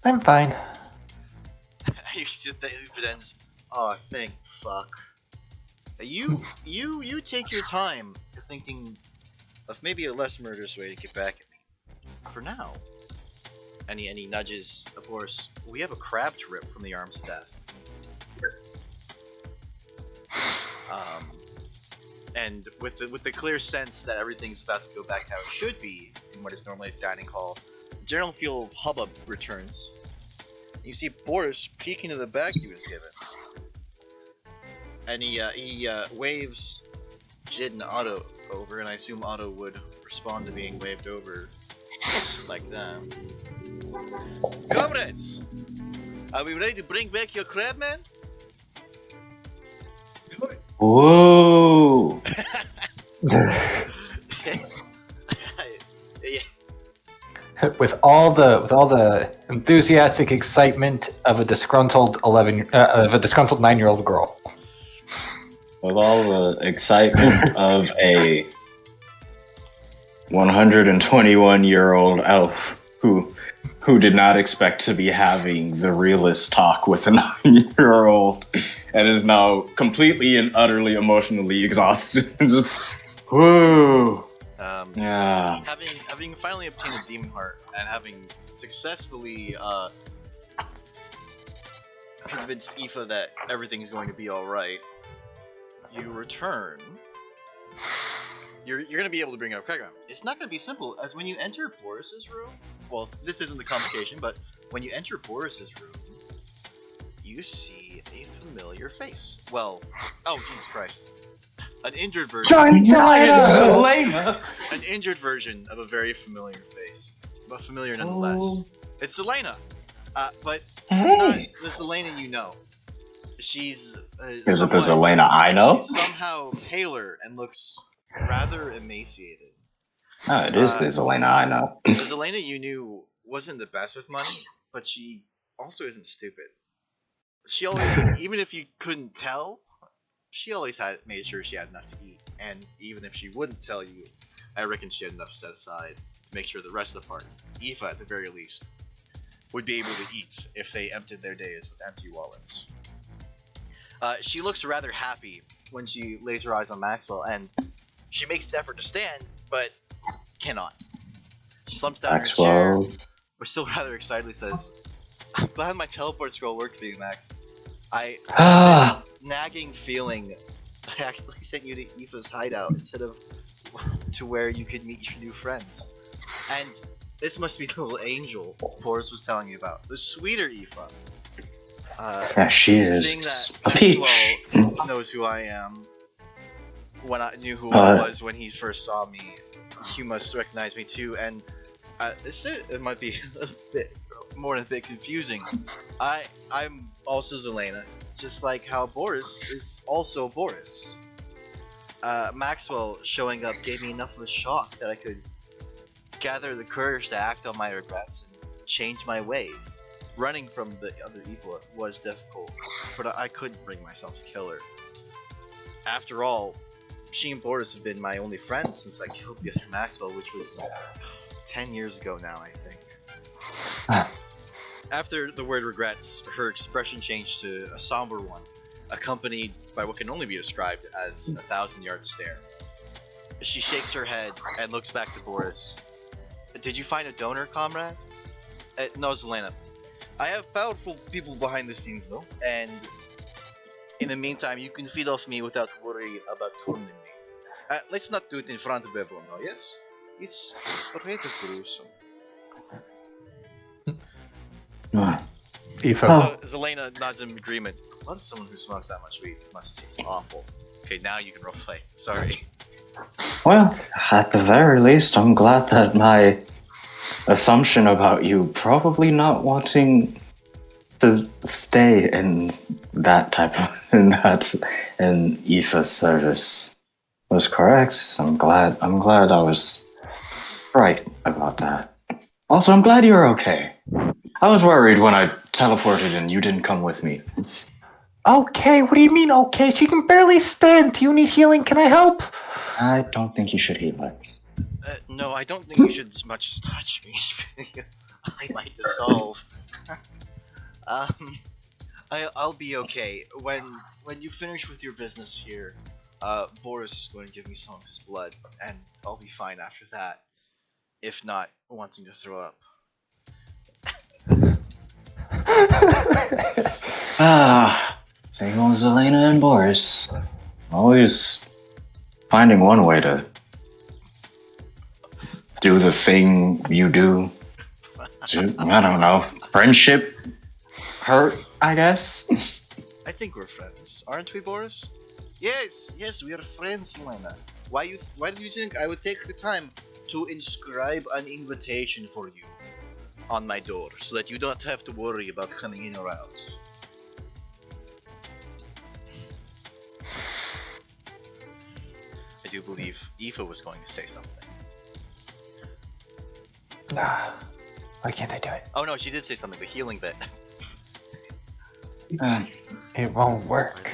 I'm fine. You sit there, Videns. Oh, thank fuck. You take your time thinking of maybe a less murderous way to get back at me. For now. And he nudges, of course, we have a crab to rip from the arms of death. And with the clear sense that everything's about to go back how it should be in what is normally a dining hall, the general feel of hubbub returns. You see Boris peeking into the bag he was given. And he waves Jid and Otto over, and I assume Otto would respond to being waved over like that. Comrades! Are we ready to bring back your Crabman? Whoa! With all the enthusiastic excitement of a disgruntled 9-year-old girl. With all the excitement of a 121-year-old elf who did not expect to be having the realist talk with a 9-year-old and is now completely and utterly emotionally exhausted. Just, whoo. Yeah. Having finally obtained a demon heart and having successfully convinced Aoife that everything's going to be alright, you return. You're going to be able to bring up Crabman. It's not going to be simple, as when you enter Boris's room, well, this isn't the complication, but when you enter Boris's room, you see a familiar face. Well, oh, Jesus Christ. An injured version. Zelena! An injured version of a very familiar face, but familiar nonetheless. Oh. It's Zelena, but Hey. it's not the Zelena you know. She's Is it the Zelena I know? She's somehow paler and looks rather emaciated. Oh, it is the Zelena I know. The Zelena you knew wasn't the best with money, but she also isn't stupid. She always, even if you couldn't tell, she always made sure she had enough to eat. And even if she wouldn't tell you, I reckon she had enough set aside to make sure the rest of the party, Aoife at the very least, would be able to eat if they emptied their days with empty wallets. She looks rather happy when she lays her eyes on Maxwell, and she makes an effort to stand, but cannot. She slumps down in her chair, but still rather excitedly says, I'm glad my teleport scroll worked for you, Max. I had this nagging feeling I accidentally sent you to Aoife's hideout instead of to where you could meet your new friends. And this must be the little angel Boris was telling you about. The sweeter Aoife. Yeah, she Seeing is that a peach. Maxwell knows who I am, when I knew who I was when he first saw me, you must recognize me too. And it might be a bit more than a bit confusing. I'm also Zelena, just like how Boris is also Boris. Maxwell showing up gave me enough of a shock that I could gather the courage to act on my regrets and change my ways. Running from the other evil was difficult, but I couldn't bring myself to kill her. After all, she and Boris have been my only friends since I killed the other Maxwell, which was 10 years ago now, I think. After the word regrets, her expression changed to a somber one, accompanied by what can only be described as a 1,000-yard stare. She shakes her head and looks back to Boris. Did you find a donor, comrade? No, Zelena. I have powerful people behind the scenes, though, and in the meantime, you can feed off me without worry about turning me. Let's not do it in front of everyone, though, yes? It's rather gruesome. Aoife. So Zelena nods in agreement. Love someone who smokes that much weed. It must taste awful. Okay, now you can roleplay. Sorry. Well, at the very least, I'm glad that my assumption about you probably not wanting to stay in that type of in Aoife's service was correct. I'm glad I was right about that. Also, I'm glad you're okay. I was worried when I teleported and you didn't come with me. Okay, what do you mean okay? She can barely stand. Do you need healing? Can I help? I don't think you should heal her. No, I don't think you should as much as touch me. I might dissolve. I'll be okay. When you finish with your business here, Boris is going to give me some of his blood, and I'll be fine after that. If not wanting to throw up. Same old Zelena and Boris. Always finding one way to do the thing you do. I don't know. Friendship hurt, I guess. I think we're friends, aren't we, Boris? Yes, we are friends, Zelena. Why do you think I would take the time to inscribe an invitation for you on my door so that you don't have to worry about coming in or out? I do believe Aoife was going to say something. Why can't I do it? Oh no, she did say something, the healing bit. It won't work.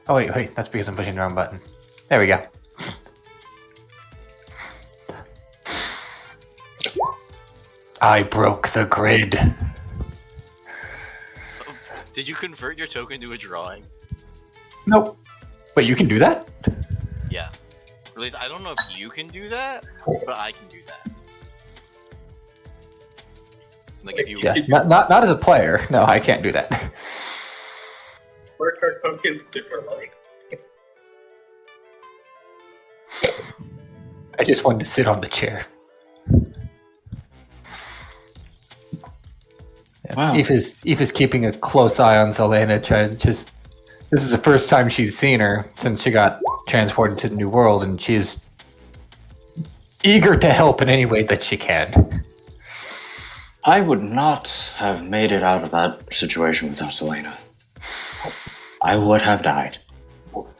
Oh wait, that's because I'm pushing the wrong button. There we go. I broke the grid. Did you convert your token to a drawing? Nope. Wait, you can do that? Yeah. Or at least I don't know if you can do that, but I can do that. Like if you Yeah, not as a player. No, I can't do that. Work our tokens differently. I just wanted to sit on the chair. Yeah. Wow. Aoife's keeping a close eye on Zelena, trying to just... This is the first time she's seen her since she got transported to the new world, and she's eager to help in any way that she can. I would not have made it out of that situation without Zelena. I would have died.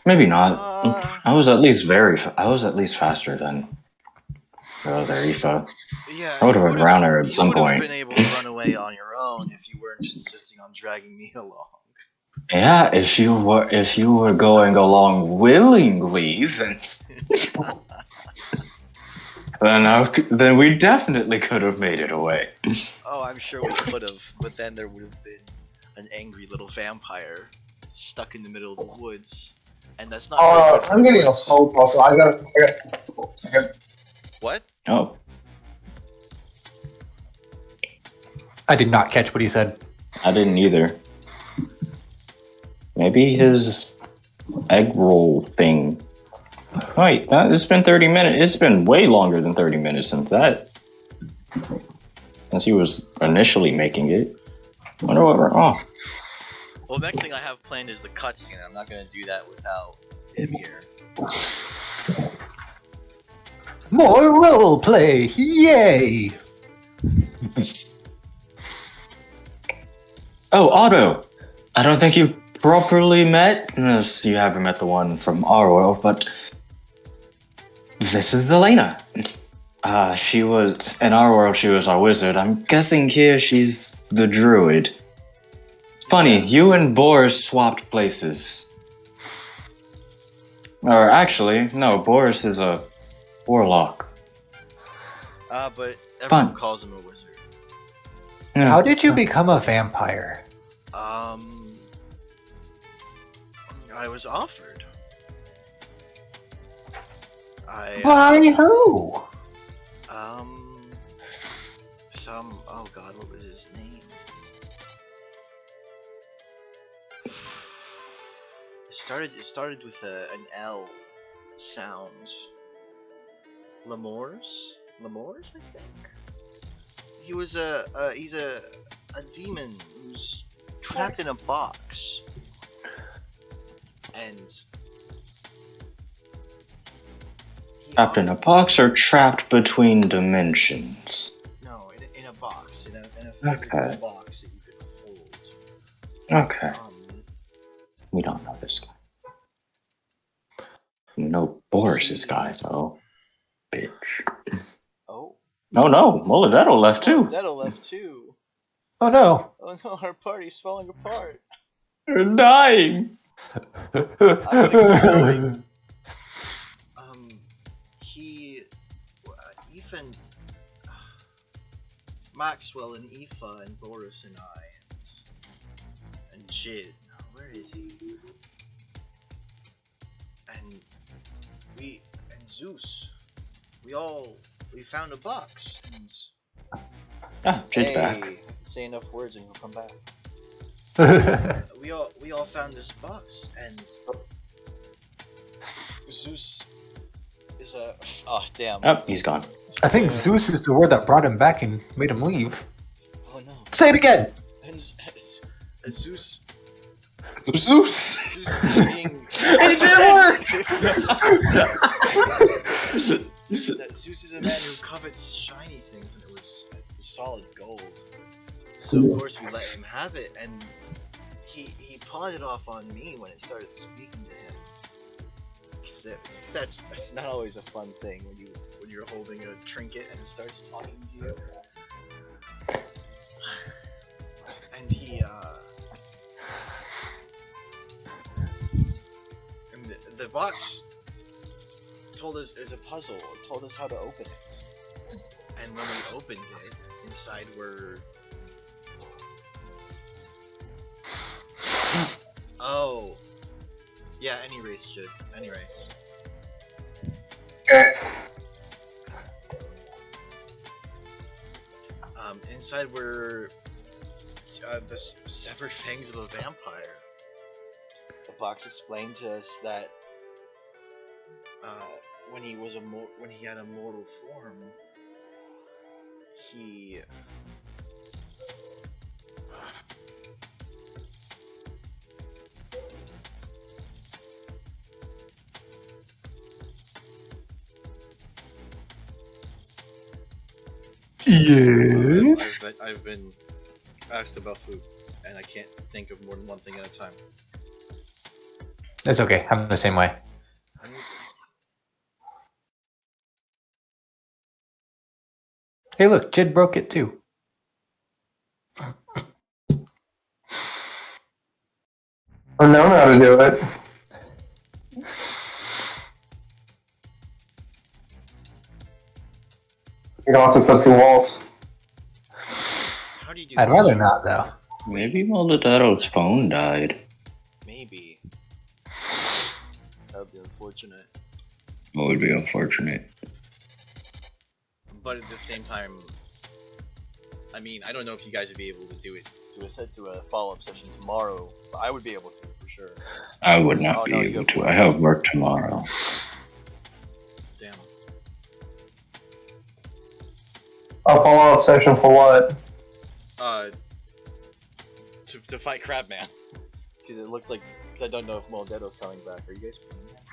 Maybe not. I was at least faster than the other Aoife. Yeah, I would have been around her at some You would point. have been able to run away on your own if you weren't insisting on dragging me along. Yeah, if you were going along willingly, then we definitely could have made it away. Oh, I'm sure we could have, but then there would have been an angry little vampire stuck in the middle of the woods, and that's not. very good for I'm the getting a woods. soul puzzle. I got. What? Oh, I did not catch what he said. I didn't either. Maybe his egg roll thing. Wait, it's been 30 minutes. It's been way longer than 30 minutes since that. Since he was initially making it. Wonder what we're off. Well, next thing I have planned is the cutscene. I'm not gonna do that without him here. More role play! Yay! Oh, Otto! I don't think you've properly met. Yes, you haven't met the one from our world, but this is Elena. She was in our world. She was our wizard. I'm guessing here she's the druid. Funny, you and Boris swapped places. Or actually, no, Boris is a warlock. But everyone Fun. calls him a wizard. Yeah. How did you become a vampire? I was offered. By who? Oh god, what was his name? It started with an L sound. Lemurs, I think. He's a demon who's trapped in a box. And Trapped in a box or trapped between dimensions? No, in a box, in a physical Okay. box that you could hold. Okay. We don't know this guy. We know Boris's guy, though. Bitch. Oh, Oh no, Molodetto left too. Detto left too. Oh no. Oh no, our party's falling apart. They're dying. I'm gonna keep going. Aoife and Maxwell and Aoife and Boris and I and Jid. Where is he? And Zeus. We found a box and Ah, Jid's back. say enough words and he'll come back. We all found this box and Zeus is a damn. Oh, he's gone. I think Zeus is the word that brought him back and made him leave. Oh no. Say it again! And Zeus Zeus. is being It didn't work. Zeus is a man who covets shiny things and it was solid gold. So of course we let him have it and he pawed it off on me when it started speaking to him. That's not always a fun thing when you're holding a trinket and it starts talking to you. And and the box told us there's a puzzle. It told us how to open it. And when we opened it, inside were oh. Yeah, any race, Jid. Any race. Okay. Inside were the severed fangs of a vampire. The box explained to us that when he had a mortal form, he Yes? I've been asked about food, and I can't think of more than one thing at a time. It's okay. I'm the same way. Hey, look, Jid broke it too. I know how to do it. You can also clip your walls. How do you do I'd that? rather not, though. Maybe Molodetto's phone died. Maybe. That would be unfortunate. It would be unfortunate. But at the same time, I mean, I don't know if you guys would be able to do it to a follow-up session tomorrow, but I would be able to for sure. I would not Oh, be no, you able have to. work. I have work tomorrow. Damn. A follow-up session for what? To fight Crabman, because it looks like I don't know if Molodetto's coming back. Are you guys playing that?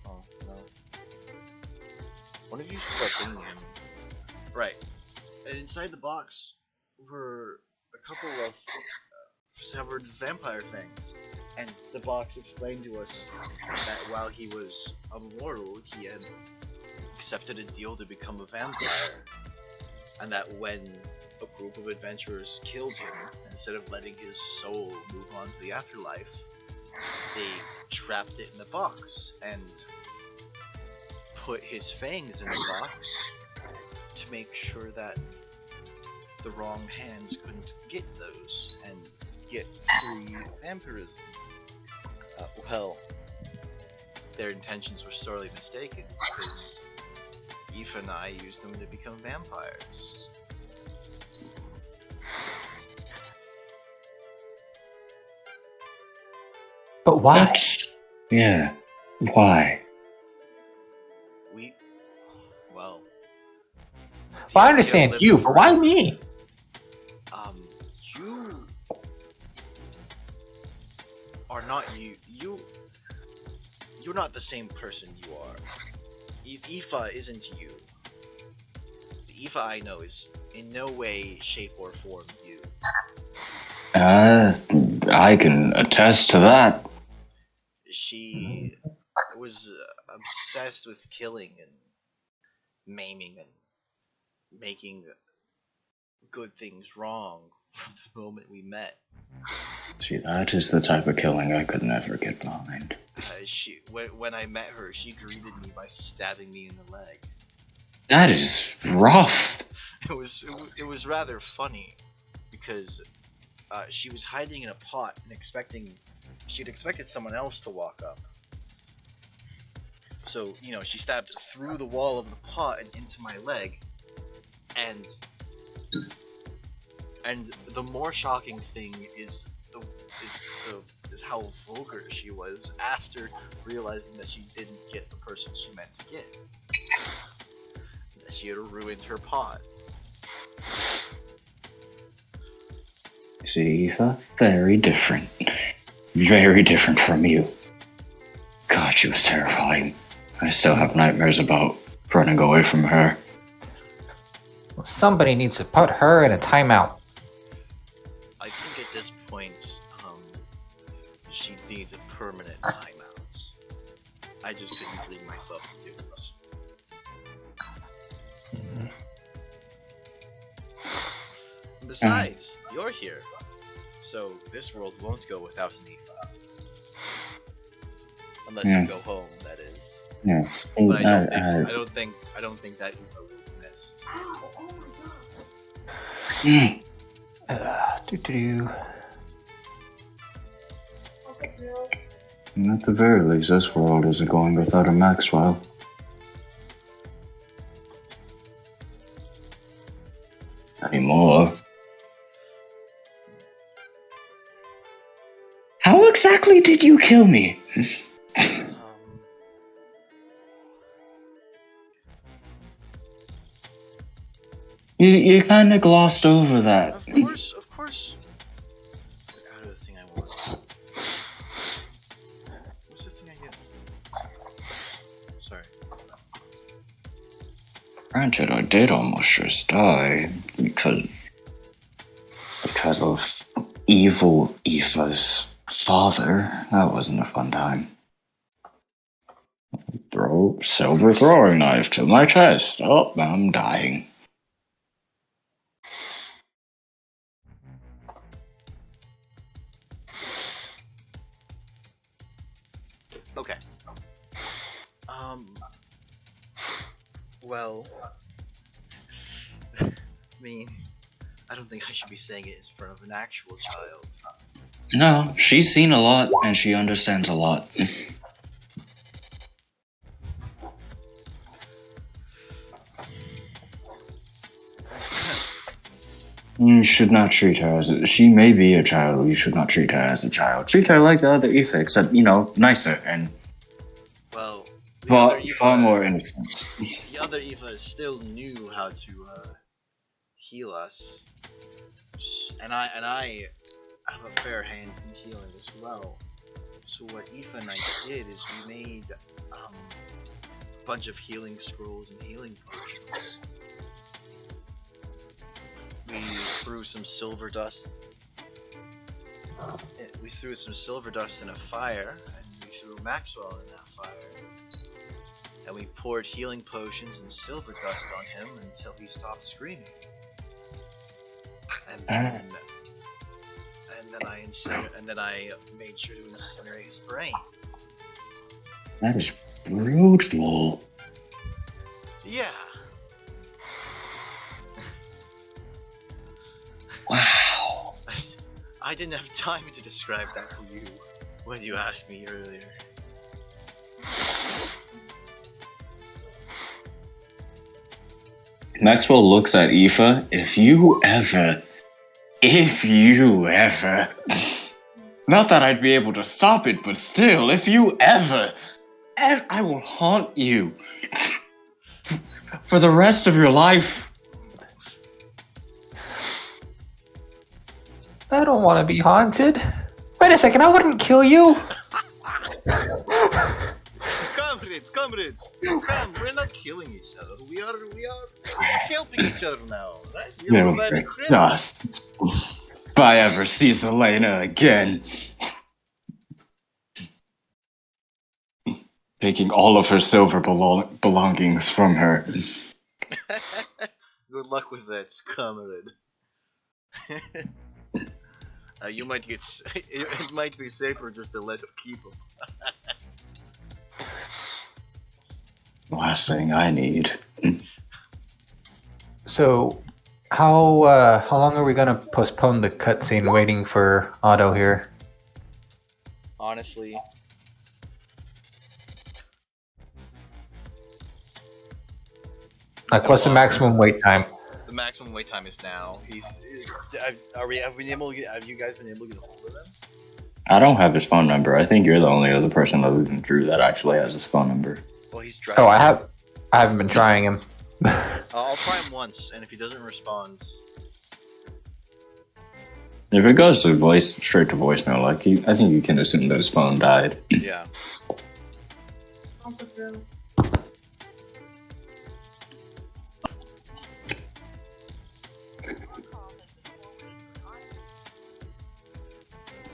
Oh no. One of you should start pinging him. Right. And inside the box were a couple of severed vampire things, and the box explained to us that while he was immortal, he had accepted a deal to become a vampire, and that when a group of adventurers killed him, instead of letting his soul move on to the afterlife, they trapped it in a box and put his fangs in the box to make sure that the wrong hands couldn't get those and get free vampirism. Well, their intentions were sorely mistaken, because Aoife and I used them to become vampires. But why? Yeah. Why? Well, Well, I the understand idea you, of but why me? You are not you're not the same person you are. Aoife isn't you. The Aoife I know is in no way, shape, or form you. I can attest to that. She was obsessed with killing and maiming and making good things wrong from the moment we met. See, that is the type of killing I could never get behind. When I met her, she greeted me by stabbing me in the leg. That is rough. It was rather funny because she was hiding in a pot and she'd expected someone else to walk up. So, she stabbed through the wall of the pot and into my leg. And the more shocking thing is how vulgar she was after realizing that she didn't get the person she meant to get. That she had ruined her pot. See, Aoife? Very different. Very different from you. God, she was terrifying. I still have nightmares about running away from her. Well, somebody needs to put her in a timeout. I think at this point, she needs a permanent timeout. I just couldn't bring myself to do it. Besides, you're here, so this world won't go without an Aoife. Unless you go home, that is. Yeah. But I don't think that Aoife will be missed. At the very least, this world isn't going without a Maxwell. Anymore. How exactly did you kill me? You kind of glossed over that. Of course. Out of the thing I want. What's the thing I get? Sorry. Granted, I did almost just die because of evil Aoife's father. That wasn't a fun time. Throw silver throwing knife to my chest. Oh, I'm dying. Okay. Well, I mean, I don't think I should be saying it in front of an actual child. No, she's seen a lot and she understands a lot. You should not treat her as she may be a child. You should not treat her as a child. Treat her like the other Aoife, except, nicer and far more innocent. The other Aoife still knew how to heal us, and I have a fair hand in healing as well. So what Aoife and I did is we made a bunch of healing scrolls and healing potions. we threw some silver dust. We threw some silver dust in a fire, and we threw Maxwell in that fire. And we poured healing potions and silver dust on him until he stopped screaming. And then I made sure to incinerate his brain. That is brutal. Yeah. Wow. I didn't have time to describe that to you when you asked me earlier. Maxwell looks at Aoife. If you ever, not that I'd be able to stop it, but still, if you ever, I will haunt you for the rest of your life. I don't want to be haunted. Wait a second, I wouldn't kill you. Comrades, come, we're not killing each other. We are helping each other now, right? We're No, reviving Crabman. just if I ever see Selena again, taking all of her silver belongings from her. Good luck with that, comrade. You might get. It might be safer just to let her keep them. Last thing I need. So, how long are we gonna postpone the cutscene waiting for Otto here? Honestly, Like, what's the maximum wait time? the maximum wait time is now. Have you guys been able to get a hold of him? I don't have his phone number. I think you're the only other person other than Drew that actually has his phone number. Well, he's driving. Oh, I haven't been trying him. I'll try him once, and if he doesn't respond, If it goes to straight to voicemail, I think you can assume that his phone died. yeah.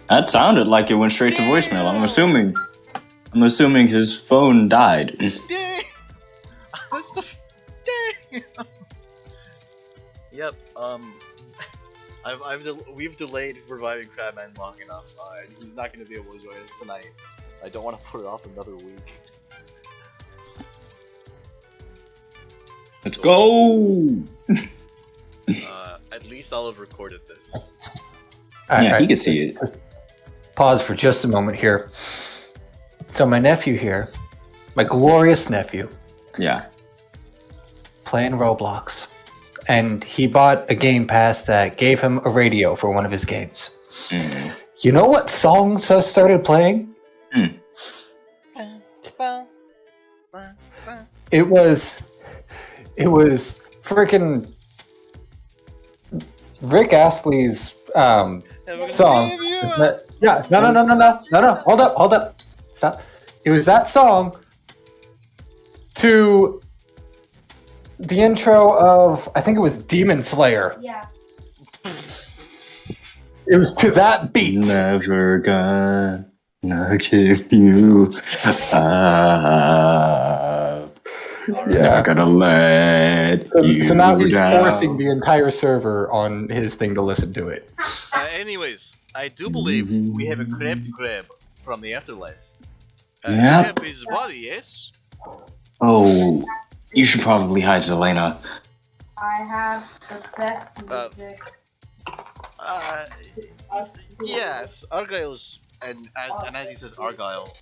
That sounded like it went straight to voicemail. I'm assuming his phone died. Dang! Dang! Yep. We've delayed reviving Crabman long enough. He's not going to be able to join us tonight. I don't want to put it off another week. Let's go. At least I'll have recorded this. Yeah, he can see it. Pause for just a moment here. So my nephew here, my glorious nephew, Yeah. playing Roblox, and he bought a Game Pass that gave him a radio for one of his games. Mm. You know what songs I started playing? It was freaking Rick Astley's song. Isn't it? Yeah, no. Hold up. Stop. It was that song to the intro of, I think it was Demon Slayer. Yeah. It was to that beat. Never gonna give you up. Not gonna let you So now he's down. forcing the entire server on his thing to listen to it. Anyways, I do believe we have a crab to grab from the afterlife. Yep. You have his body, yes? Oh, you should probably hide Zelena. I have the best music. Yes, Argyle's, and as he says Argyle,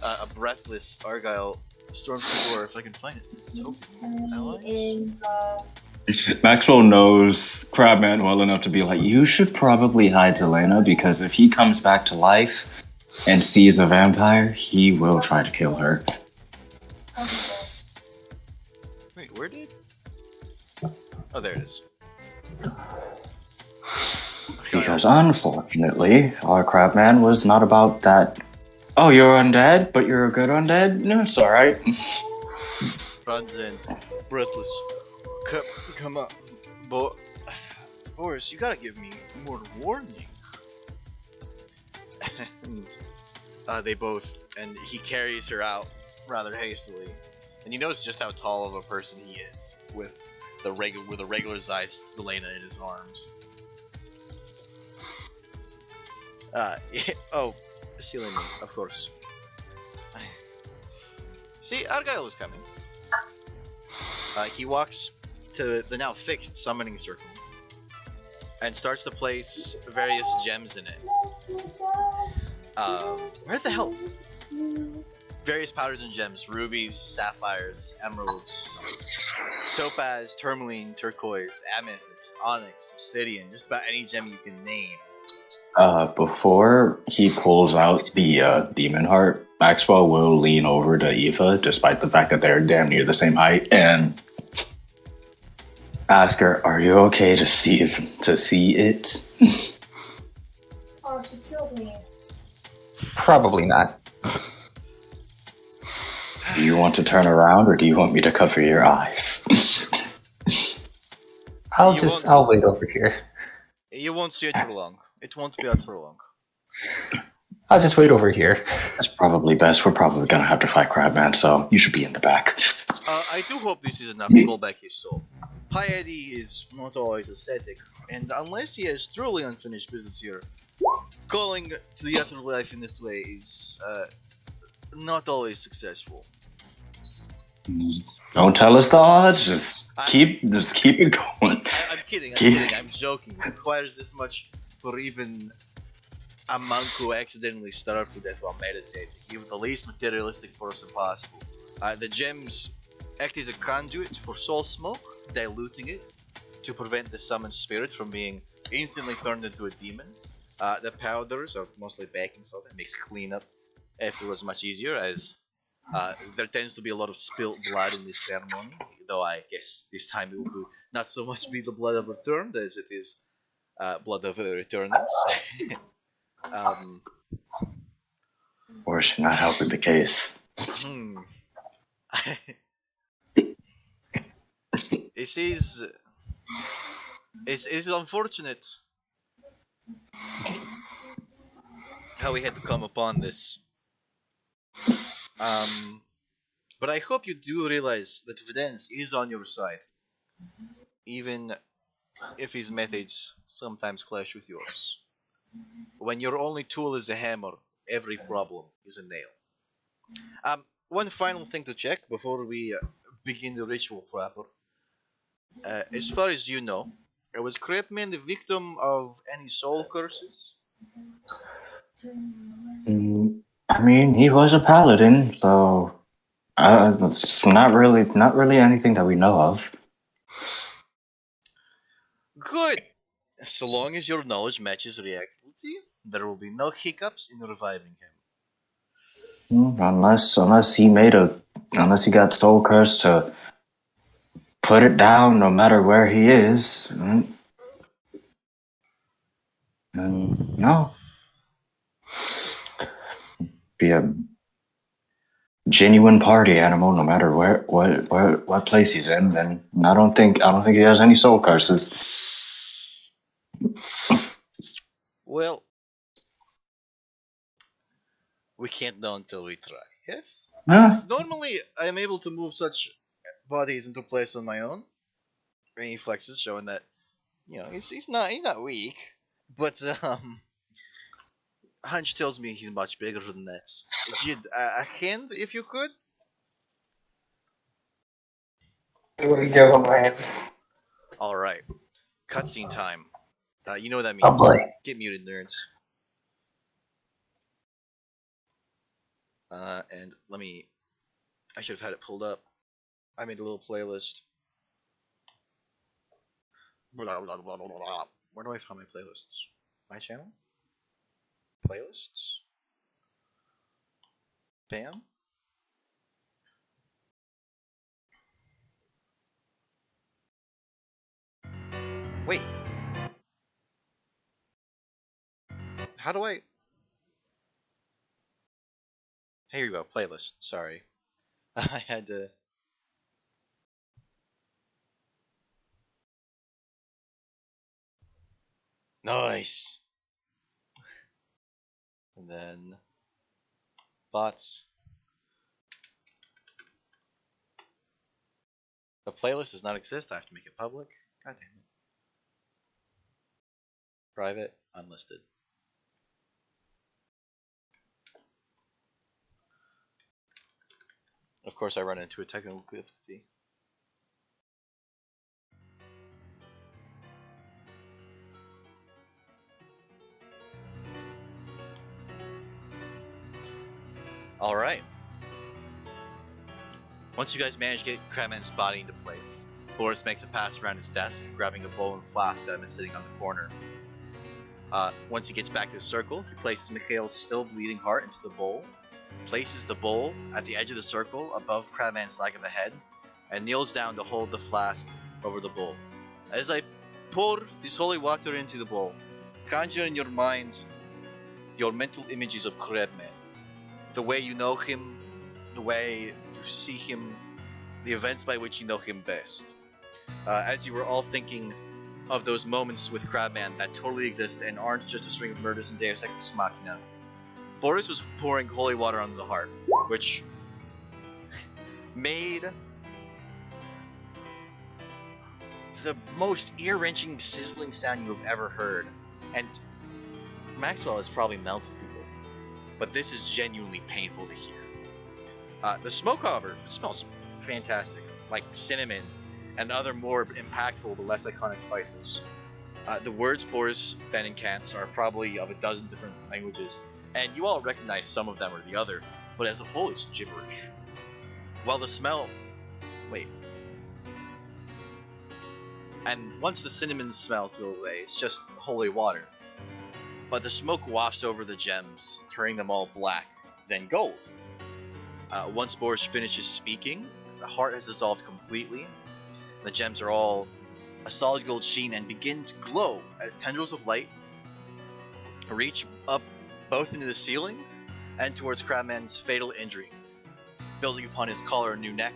a breathless Argyle storms the door if I can find it. It's token allies. In the Maxwell knows Crabman well enough to be like, you should probably hide Zelena because if he comes back to life and sees a vampire, he will try to kill her. Wait, where did? Oh, there it is. Because unfortunately, our Crabman was not about that. Oh, you're undead, but you're a good undead? No, it's alright. Runs in, breathless. Come on, boy. Boris, you gotta give me more warning. And they both, and he carries her out rather hastily. And you notice just how tall of a person he is, with a regular-sized Zelena in his arms. Oh, silly me, of course. See, Argyle was coming. He walks to the now fixed summoning circle and starts to place various gems in it. Where the hell? Various powders and gems: rubies, sapphires, emeralds, topaz, tourmaline, turquoise, amethyst, onyx, obsidian, just about any gem you can name. Before he pulls out the demon heart, Maxwell will lean over to Eva, despite the fact that they're damn near the same height, and ask her, "Are you okay to see it?" Oh, she killed me. Probably not. Do you want to turn around, or do you want me to cover your eyes? I'll wait over here. You won't see it for long. It won't be out for long. I'll just wait over here. That's probably best. We're probably gonna have to fight Crabman, so you should be in the back. I do hope this is enough to call back his soul. Piety is not always ascetic, and unless he has truly unfinished business here, calling to the afterlife in this way is not always successful. Don't tell us the odds. Just keep it going. I'm kidding. I'm joking. It requires this much for even a monk who accidentally starved to death while meditating. Even the least materialistic person possible. The gems act as a conduit for soul smoke, diluting it to prevent the summoned spirit from being instantly turned into a demon. The powders are mostly baking soda. It makes cleanup afterwards much easier, as there tends to be a lot of spilt blood in this ceremony, though I guess this time it will not so much be the blood of returned as it is blood of returners. Or should not help with the case. It is unfortunate how we had to come upon this. But I hope you do realize that Vidence is on your side, even if his methods sometimes clash with yours. When your only tool is a hammer, every problem is a nail. One final thing to check before we begin the ritual proper. As far as you know, was Crabman the victim of any soul curses? I mean, he was a paladin, so it's not really anything that we know of. Good. So long as your knowledge matches reality, there will be no hiccups in reviving him. Unless he got soul cursed to put it down, no matter where he is. No. Be a genuine party animal, no matter what place he's in. And I don't think he has any soul curses. Well, we can't know until we try. Yes. Normally, I am able to move such bodies into place on my own. And he flexes, showing that he's not weak, but hunch tells me he's much bigger than that. Jid, a hand if you could. I'm gonna give him a hand. All right, cutscene time. You know what that means. Oh boy. Get muted, nerds. And I should have had it pulled up. I made a little playlist. Blah, blah, blah, blah, blah. Where do I find my playlists? My channel? Playlists? Bam? Wait. How do I... Here you go, playlist. Sorry. I had to... Nice. And then bots. The playlist does not exist. I have to make it public. God damn it. Private, unlisted. Of course, I run into a technical difficulty. All right. Once you guys manage to get Crabman's body into place, Boris makes a pass around his desk, grabbing a bowl and flask that had been sitting on the corner. Once he gets back to the circle, he places Mikhail's still bleeding heart into the bowl, places the bowl at the edge of the circle above Crabman's lack of a head, and kneels down to hold the flask over the bowl. As I pour this holy water into the bowl, conjure in your mind your mental images of Crabman. The way you know him, the way you see him, the events by which you know him best. As you were all thinking of those moments with Crabman that totally exist and aren't just a string of murders and Deus Ex Machina, Boris was pouring holy water onto the heart, which made the most ear-wrenching, sizzling sound you have ever heard. And Maxwell has probably melted people, but this is genuinely painful to hear. The smoke, however, smells fantastic, like cinnamon and other more impactful but less iconic spices. The words Boris then incants are probably of a dozen different languages, and you all recognize some of them or the other, but as a whole it's gibberish. While the smell... Wait. And once the cinnamon smells go away, it's just holy water. But the smoke wafts over the gems, turning them all black, then gold. Once Boris finishes speaking, the heart has dissolved completely. The gems are all a solid gold sheen and begin to glow as tendrils of light reach up both into the ceiling and towards Crabman's fatal injury, building upon his collar a new neck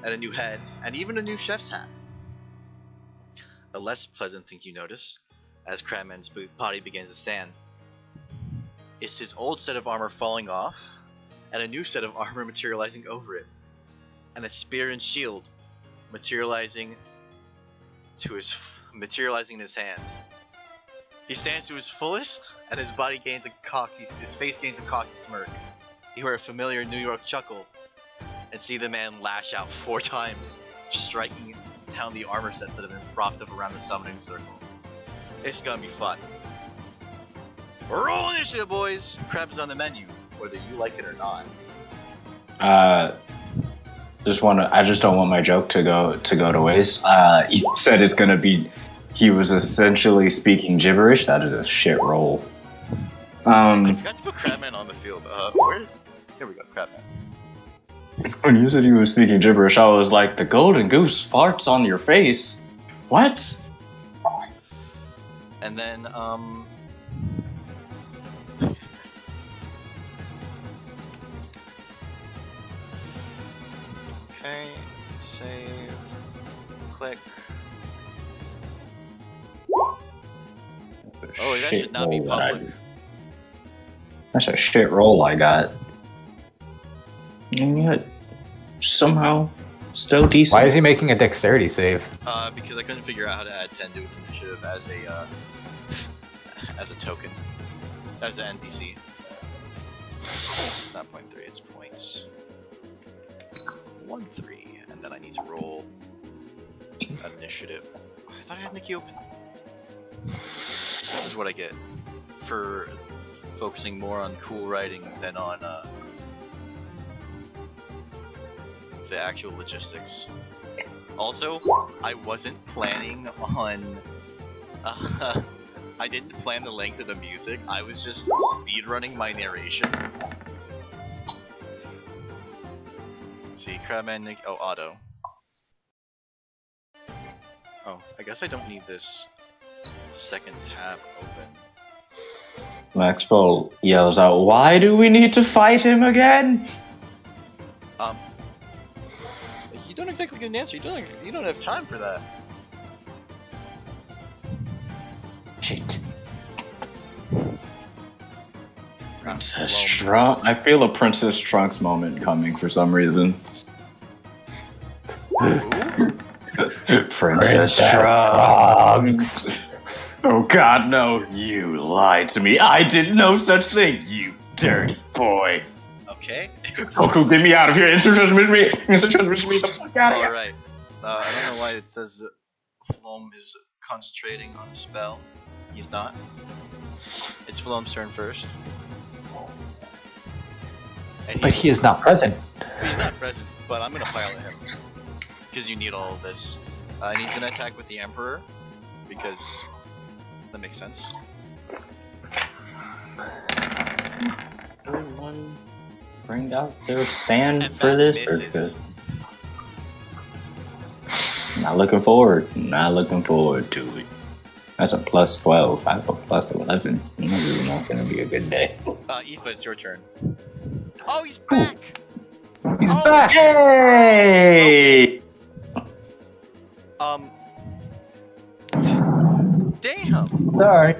and a new head and even a new chef's hat. A less pleasant thing you notice, as Crabman's body begins to stand, is his old set of armor falling off and a new set of armor materializing over it, and a spear and shield materializing in his hands. He stands to his fullest, and his body gains his face gains a cocky smirk. You hear a familiar New York chuckle, and see the man lash out 4 times, striking down the armor sets that have been propped up around the summoning circle. It's gonna be fun. Roll initiative, boys! Crab's on the menu, whether you like it or not. I just don't want my joke to go to waste. He said it's gonna be. He was essentially speaking gibberish. That is a shit roll. I forgot to put Crabman on the field. Here we go, Crabman. When you said he was speaking gibberish, I was like, the golden goose farts on your face. What? And then, okay, save, click. Oh, that should not be public. That's a shit roll I got. And yet, somehow, still decent. Why is he making a dexterity save? Because I couldn't figure out how to add 10 to his initiative as a, as a token. As an NPC. It's not 0.3, it's points. 1-3, and then I need to roll an initiative. I thought I had Nikki open. This is what I get for focusing more on cool writing than on the actual logistics. Also, I wasn't planning on... I didn't plan the length of the music, I was just speedrunning my narration. See, Crabman, Nick... Oh, auto. Oh, I guess I don't need this second tab open. Maxwell yells out, "Why do we need to fight him again?" You don't exactly get an answer. You don't have time for that. Shit. Princess Trunks. I feel a Princess Trunks moment coming for some reason. Princess Trunks. Oh God, no! You lied to me. I did no such thing. You dirty boy. Okay. Goku, get me out of here! Instant transmission me! Instant transmission me! The fuck out of here! Alright. I don't know why it says Flom is concentrating on a spell. He's not. It's Flom's turn first. And But he is not present. He's not present, but I'm gonna pilot him. Because you need all of this. And he's gonna attack with the Emperor. Because that makes sense. Everyone bring out their stand And for that this? misses. Not looking forward. Not looking forward to it. That's a plus 12. I have a plus 11. This is not going to be a good day. Aoife, it's your turn. Oh, he's back! He's Oh, back! Hey! Damn! Sorry.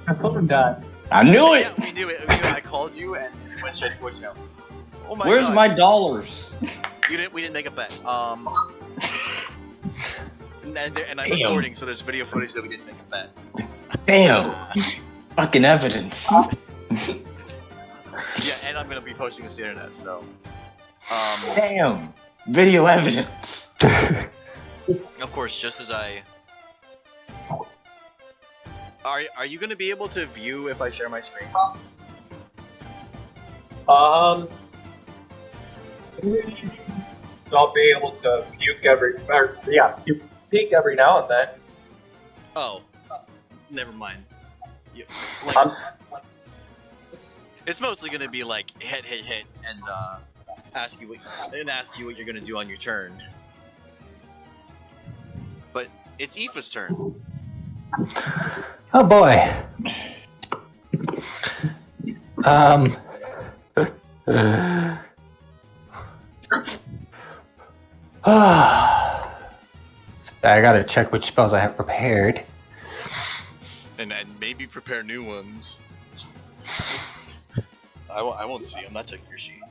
My phone died. I knew it! Yeah, we knew it. I called you and it went straight to voicemail. Oh my Where's god. my dollars? We didn't make a bet. And I'm Damn. recording, so there's video footage that we didn't make a bet. Damn. Fucking evidence. Yeah, and I'm gonna be posting this to the internet, so. Damn. Video evidence. Of course, just as I. Are you gonna be able to view if I share my screen? I'll be able to puke peek every now and then. Oh, never mind. Yeah, like, it's mostly gonna be like hit, and ask you what you're gonna do on your turn. But it's Aoife's turn. Oh boy. I gotta check which spells I have prepared. And maybe prepare new ones. I won't see. I'm not checking your sheet.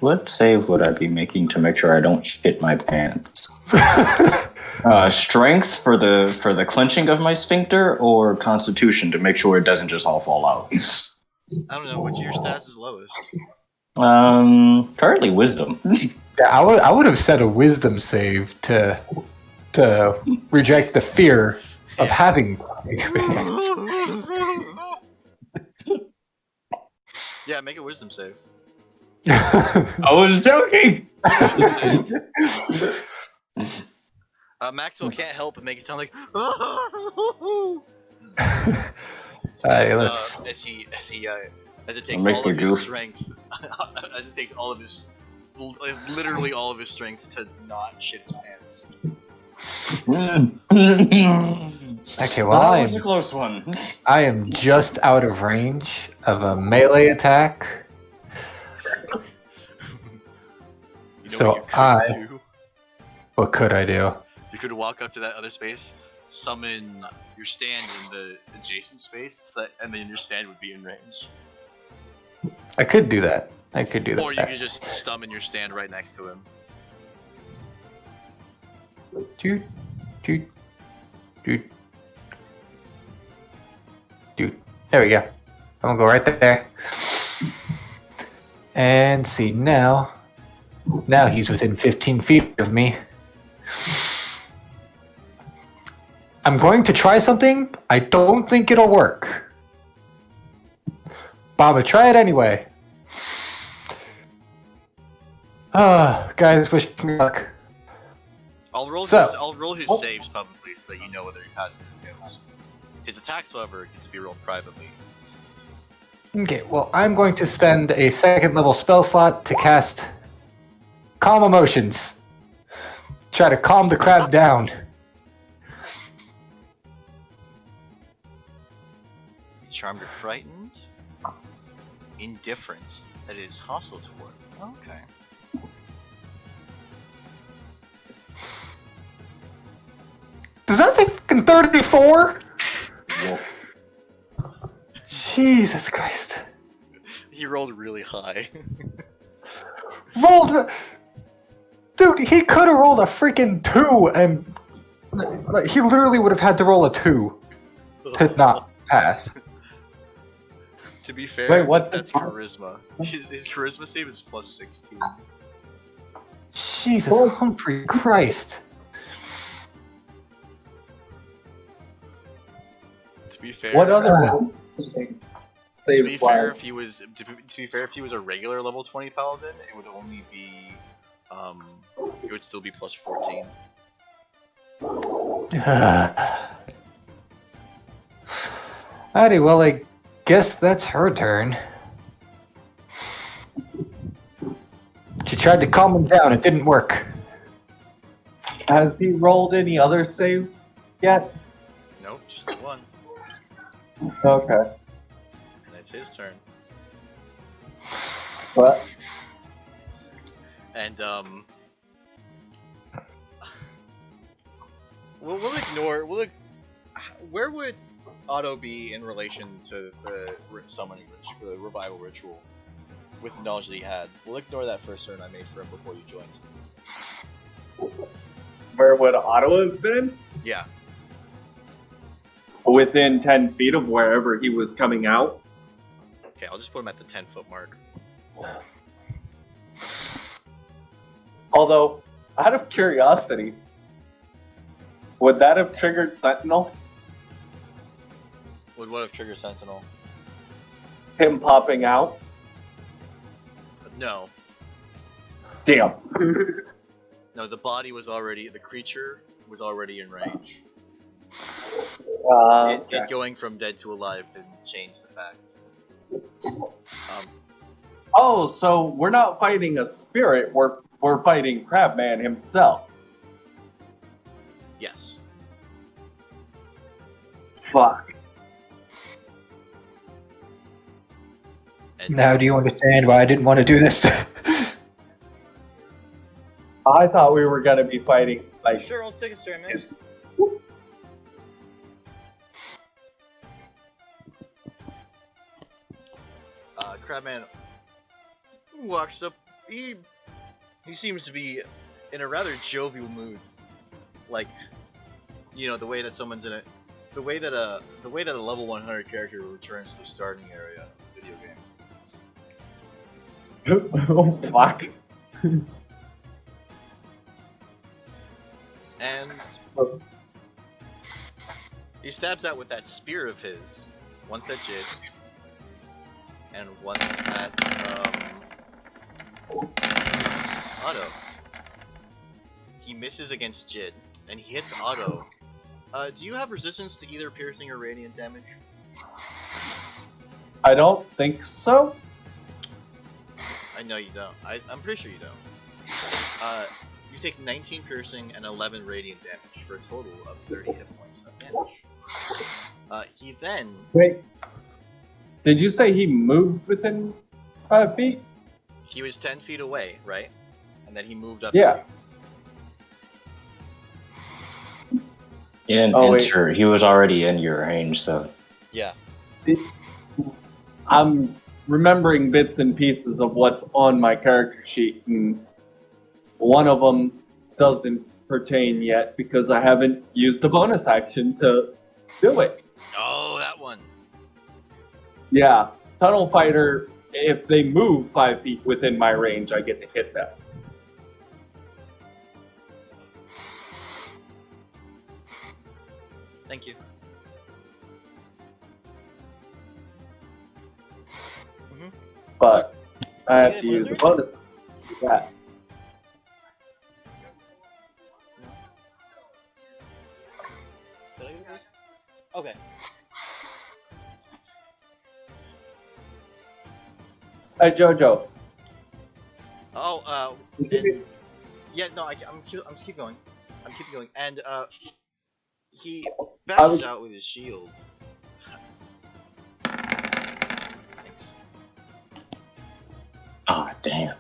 What save would I be making to make sure I don't shit my pants? Strength for the clenching of my sphincter, or Constitution to make sure it doesn't just all fall out. I don't know. Which of your stats is lowest? Currently Wisdom. Yeah, I would have said a wisdom save to reject the fear of having. Yeah, make a wisdom save. I was joking. Wisdom save. Maxwell can't help but make it sound like as it takes Make all the of his goof. strength, as it takes all of his, literally all of his strength to not shit his pants. Okay, well That was a close one. I am just out of range of a melee attack. You know So what you could do? What could I do? You could walk up to that other space, summon your stand in the adjacent space, and then your stand would be in range. I could do that. Or you could just summon your stand right next to him. Dude. There we go. I'm gonna go right there. And see now. Now he's within 15 feet of me. I'm going to try something. I don't think it'll work. But I'm gonna try it anyway. Guys, wish me luck. I'll roll So- his saves publicly so that you know whether he passes or fails. His attacks, however, get to be rolled privately. Okay, well, I'm going to spend a second level spell slot to cast Calm Emotions. Try to calm the crowd down. Charmed or frightened? Indifferent. That is hostile toward. Okay. Does that say fucking 34? Wolf. Jesus Christ. He rolled really high. Rolled. Dude, he could have rolled a freaking 2, and like, he literally would have had to roll a 2 to not pass. To be fair, Wait, what's that's the- charisma. His charisma save is plus 16. Jesus, Humphrey Christ. To be fair, What other Ah. roll? to be fair, if he was a regular level 20 paladin, it would only be it would still be plus 14. Alrighty, well, I guess that's her turn. She tried to calm him down, it didn't work. Has he rolled any other saves yet? Nope, just the one, Okay. and it's his turn. But And we'll ignore. Where would Otto be in relation to the summoning, the revival ritual, with the knowledge that he had? We'll ignore that first turn I made for him before you joined. where would Otto have been? Yeah, Within 10 feet of wherever he was coming out. okay, I'll just put him at the 10-foot mark. Although, out of curiosity, would that have triggered Sentinel? Would what have triggered Sentinel? Him popping out? No, Damn. no, the creature was already in range. It going from dead to alive didn't change the fact. Oh, so we're not fighting a spirit, we're fighting Crabman himself. Yes. Fuck. And Now do you understand why I didn't want to do this? I thought we were gonna be fighting, like, sure, I'll take a turn, man. Crabman walks up. He seems to be in a rather jovial mood, like, you know, the way that someone's in the way that a level 100 character returns to the starting area of a video game. oh, fuck. And he stabs out with that spear of his, once at Jid, and once at Otto. He misses against Jid, and he hits Otto. Do you have resistance to either piercing or radiant damage? I don't think so. I know you don't. I'm pretty sure you don't. You take 19 piercing and 11 radiant damage for a total of 30 hit points of damage. He then... Wait. Did you say he moved within 5 feet? He was 10 feet away, right? And then he moved up Yeah. to you. He didn't Oh, wait. enter. He was already in your range, so Yeah. I'm remembering bits and pieces of what's on my character sheet, and one of them doesn't pertain yet because I haven't used a bonus action to do it. Oh, that one. Yeah, Tunnel Fighter, if they move 5 feet within my range, I get to hit them. Thank you. But I have Yeah, to use the Blizzard? bonus. Yeah. Did I get yours? Okay. Hey, Jojo. Oh, and, yeah, no, I'm just keep going. I'm keeping going, and he bashes out with his shield. Thanks. ah, damn.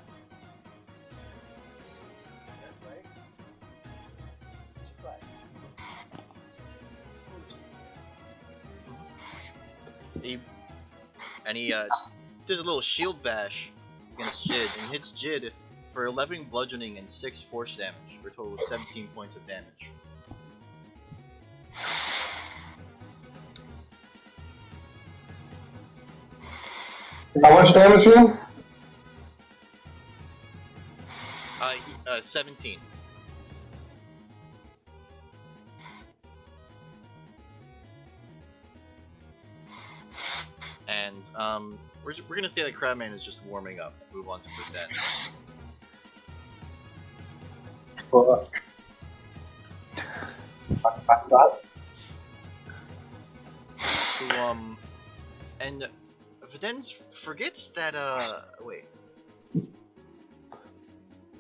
and he does a little shield bash against Jid and hits Jid for 11 bludgeoning and 6 force damage for a total of 17 points of damage. How much damage, man? 17. And we're gonna say that Crabman is just warming up. Move on to Videns. So, and Videns forgets that wait.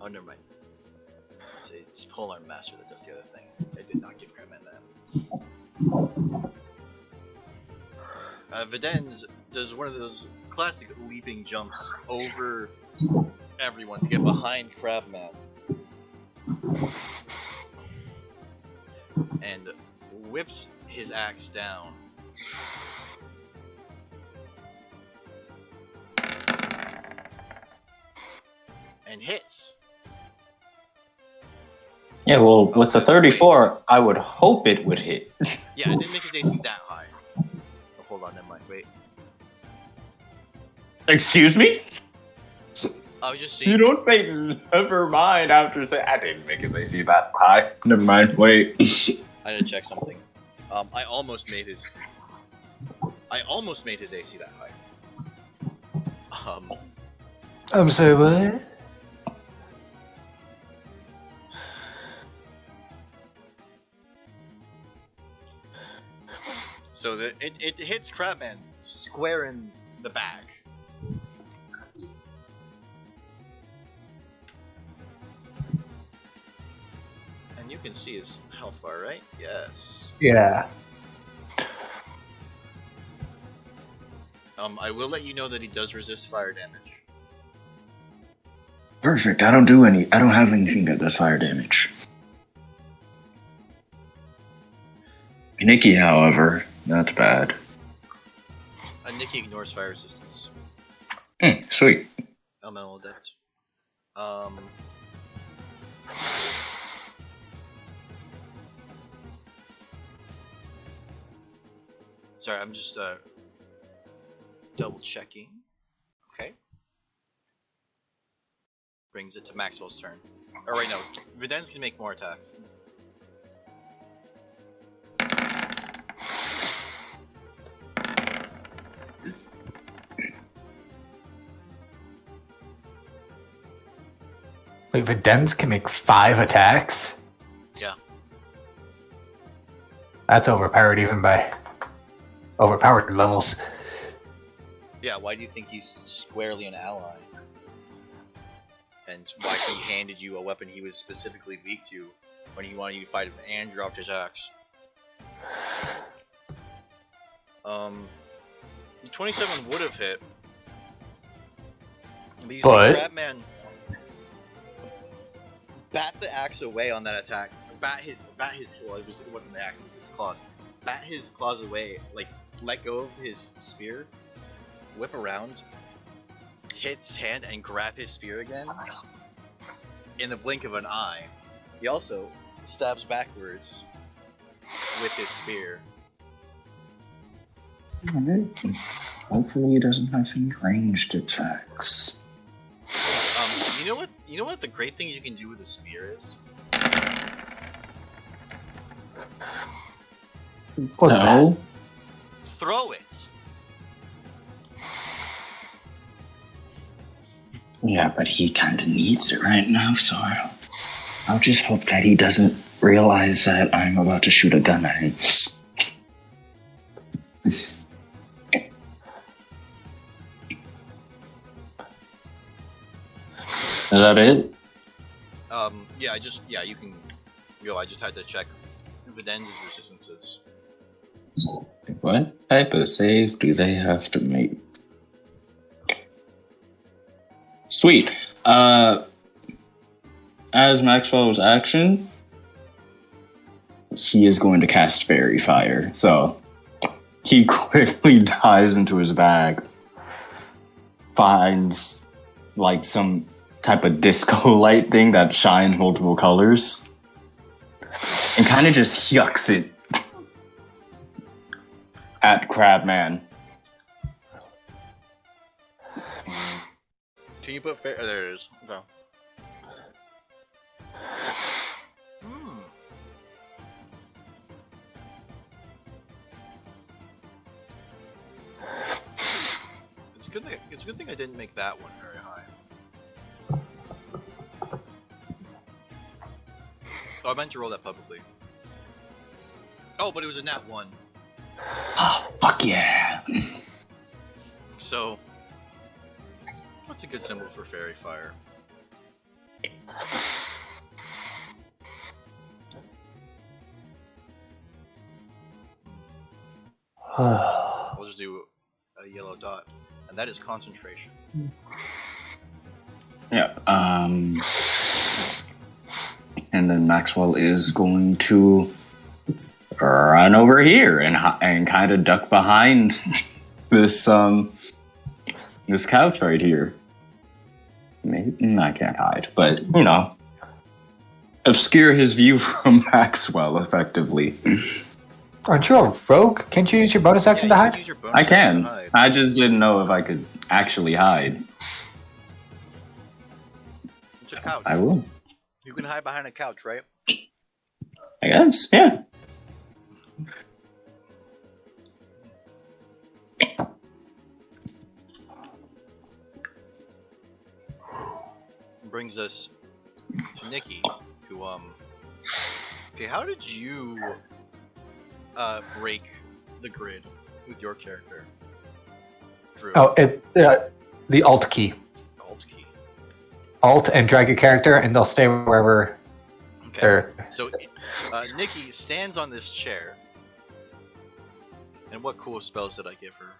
Oh, never mind. It's Polearm Master that does the other thing. I did not give Crabman that. Videns does one of those classic leaping jumps over everyone to get behind Crabman. And whips his axe down. And hits. Yeah, well, with the 34, I would hope it would hit. Yeah, it didn't make his AC that high. Oh, hold on, never mind. Wait. Excuse me? I was just saying. You don't say never mind after saying I didn't make his AC that high. Never mind. Wait. I had to check something. I almost made his AC that high. I'm sorry, what? So it hits Crabman square in the back. And you can see his health bar, right? Yes. Yeah. I will let you know that he does resist fire damage. Perfect. I don't have anything that does fire damage. Nikki, however, that's bad. Nikki ignores fire resistance. Sweet. Elemental adept. Sorry, I'm just double checking. Okay. Brings it to Maxwell's turn. Or wait, no. Videns can make more attacks. Wait, Videns can make 5 attacks? Yeah. That's overpowered even by overpowered levels. Yeah, why do you think he's squarely an ally? And why he handed you a weapon he was specifically weak to when he wanted you to fight him and dropped his axe? 27 would have hit. But you see Crabman bat the axe away on that attack. Well, it wasn't the axe, it was his claws. Bat his claws away, like let go of his spear, whip around, hit his hand and grab his spear again. In the blink of an eye. He also stabs backwards with his spear. Hopefully he doesn't have any ranged attacks. You know what the great thing you can do with a spear is? What's that? Throw it. Yeah, but he kind of needs it right now, so I'll just hope that he doesn't realize that I'm about to shoot a gun at him. Is that it? Yeah, you can go. I just had to check Videns' resistances. What type of save do they have to make? Sweet. As Maxwell's action, he is going to cast Fairy Fire. So he quickly dives into his bag finds like some type of disco light thing that shines multiple colors and kind of just yucks it at Crabman. Can you put fair? Oh, there it is. Okay. Hmm. It's a good thing I didn't make that one very high. Oh, I meant to roll that publicly. Oh, but it was a nat 1. Oh, fuck yeah. So, what's a good symbol for fairy fire? We'll just do a yellow dot, and that is concentration. Yeah. And then Maxwell is going to run over here and kind of duck behind this this couch right here. Maybe I can't hide, but you know, obscure his view from Maxwell effectively. Aren't you a rogue? Can't you use your bonus action to you can hide? use your bonus I action to can. hide. I just didn't know if I could actually hide. It's a couch. I will. You can hide behind a couch, right? I guess. Yeah. Brings us to Nikki, who okay, how did you break the grid with your character, Drew? Oh, the Alt key. Alt key. Alt and drag your character, and they'll stay wherever Okay. they're. So Nikki stands on this chair, and what cool spells did I give her?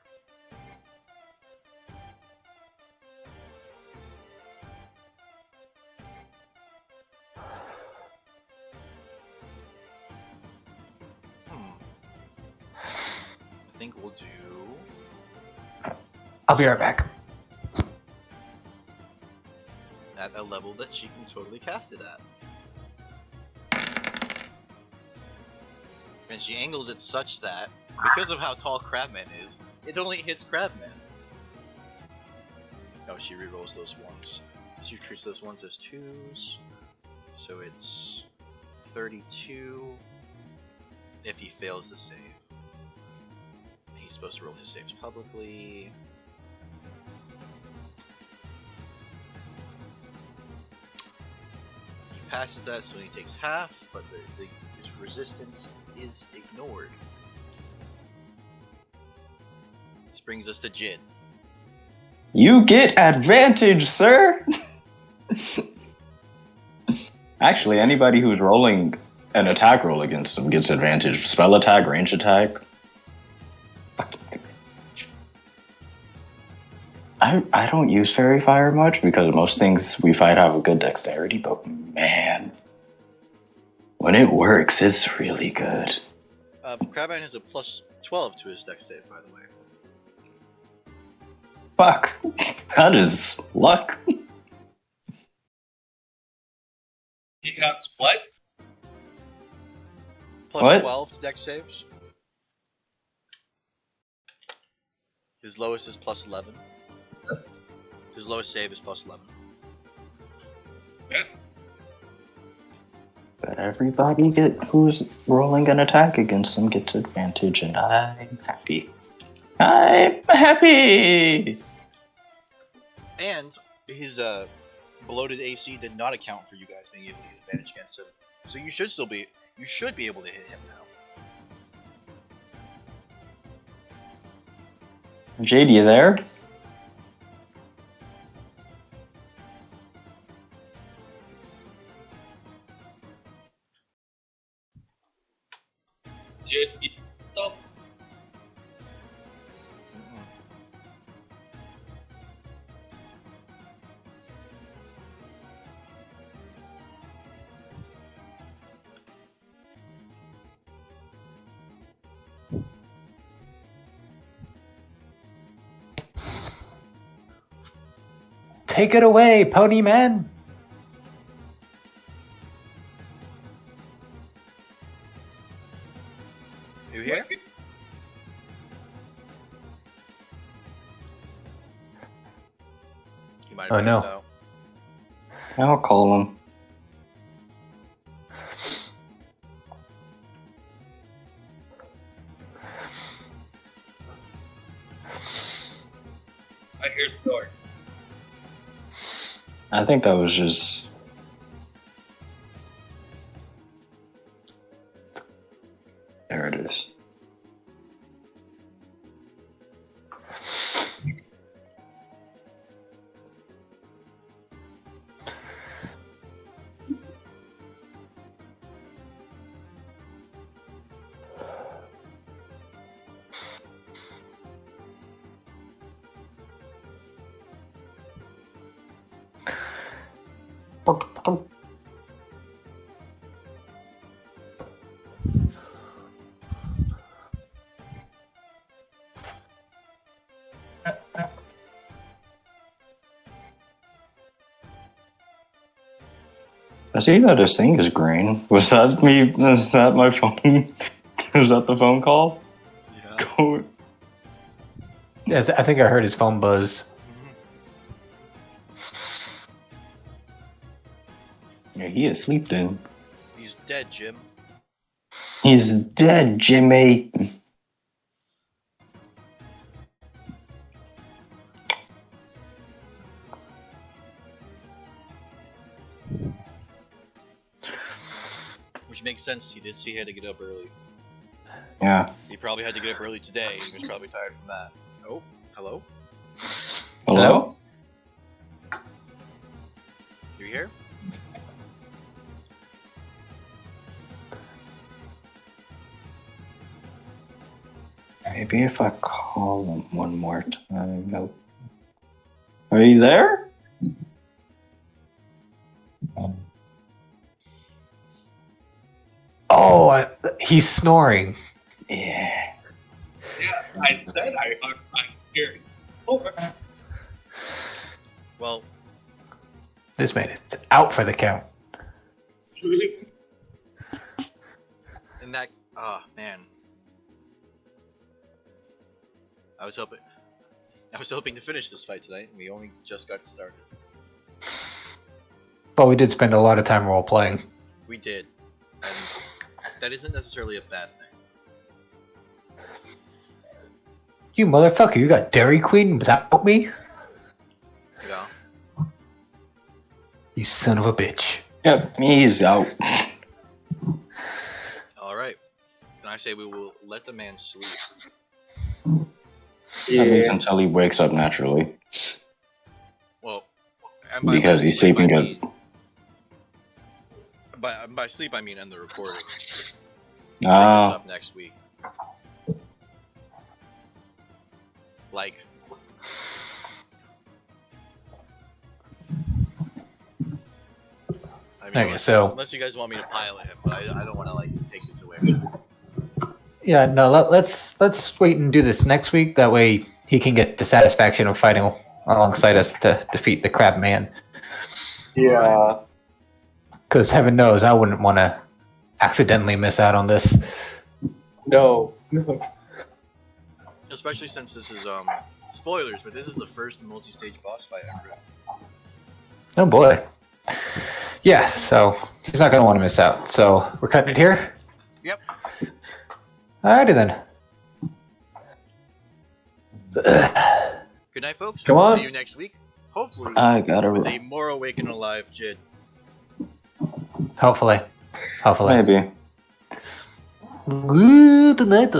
I think we'll do I'll be right back. at a level that she can totally cast it at. And she angles it such that, because of how tall Crabman is, it only hits Crabman. Oh, she rerolls those ones. She treats those ones as 2s. So it's 32 if he fails the save. He's supposed to roll his saves publicly. He passes that, so he takes half, but his resistance is ignored. This brings us to Jin. You get advantage, sir. Actually, anybody who's rolling an attack roll against him gets advantage. Spell attack, range attack. I don't use fairy fire much because most things we fight have a good dexterity, but man, when it works, it's really good. Crabman has a plus 12 to his dex save, by the way. Fuck. That is luck. He got what? Plus What? 12 to dex saves. His lowest is plus 11. His lowest save is plus 11. But everybody who's rolling an attack against them gets advantage, and I'm happy. I'm happy! And his bloated AC did not account for you guys being able to get advantage against him. So you should be able to hit him now. Jade, you there? Stop. Take it away, Pony Man. You here? He might have Oh, no. passed out. I'll call him. I hear snort. I think that was just. There it is. I see that his thing is green. Was that me? Is that my phone? Is that the phone call? Yeah. Go. Yes, I think I heard his phone buzz. Yeah, he is asleep then. He's dead, Jim. He's dead, Jimmy. Which makes sense. He did say he had to get up early. Yeah. He probably had to get up early today. He was probably tired from that. Oh, hello? Hello? You here? Maybe if I call him one more time. Nope. Are you there? Oh, he's snoring. Yeah. Yeah, I said I hear it. Over. Well, This man is out for the count. in that... Oh, man. I was hoping to finish this fight tonight, and we only just got started. But we did spend a lot of time role playing. We did. And that isn't necessarily a bad thing. You motherfucker, you got Dairy Queen without me? Yeah. You son of a bitch. Yep, he's out. Alright. Then I say we will let the man sleep. That means Yeah. until he wakes up naturally. Well, and by Because he's sleep, sleeping I good. mean- By sleep, I mean end the recording. Pick this Ah, up next week. Like, I mean, Okay, so- unless you guys want me to pilot him, but I don't want to like take this away from him. Yeah, no, let's wait and do this next week. That way he can get the satisfaction of fighting alongside us to defeat the Crabman. Yeah. Because heaven knows I wouldn't want to accidentally miss out on this. No. Especially since this is spoilers, but this is the first multi-stage boss fight ever. Oh boy. Yeah, so he's not going to want to miss out. So we're cutting it here? Yep. Alrighty then. Good night, folks. Come on. See you next week. Hopefully, I gotta with run. a more awake and alive Jid. Hopefully. Maybe. Good night.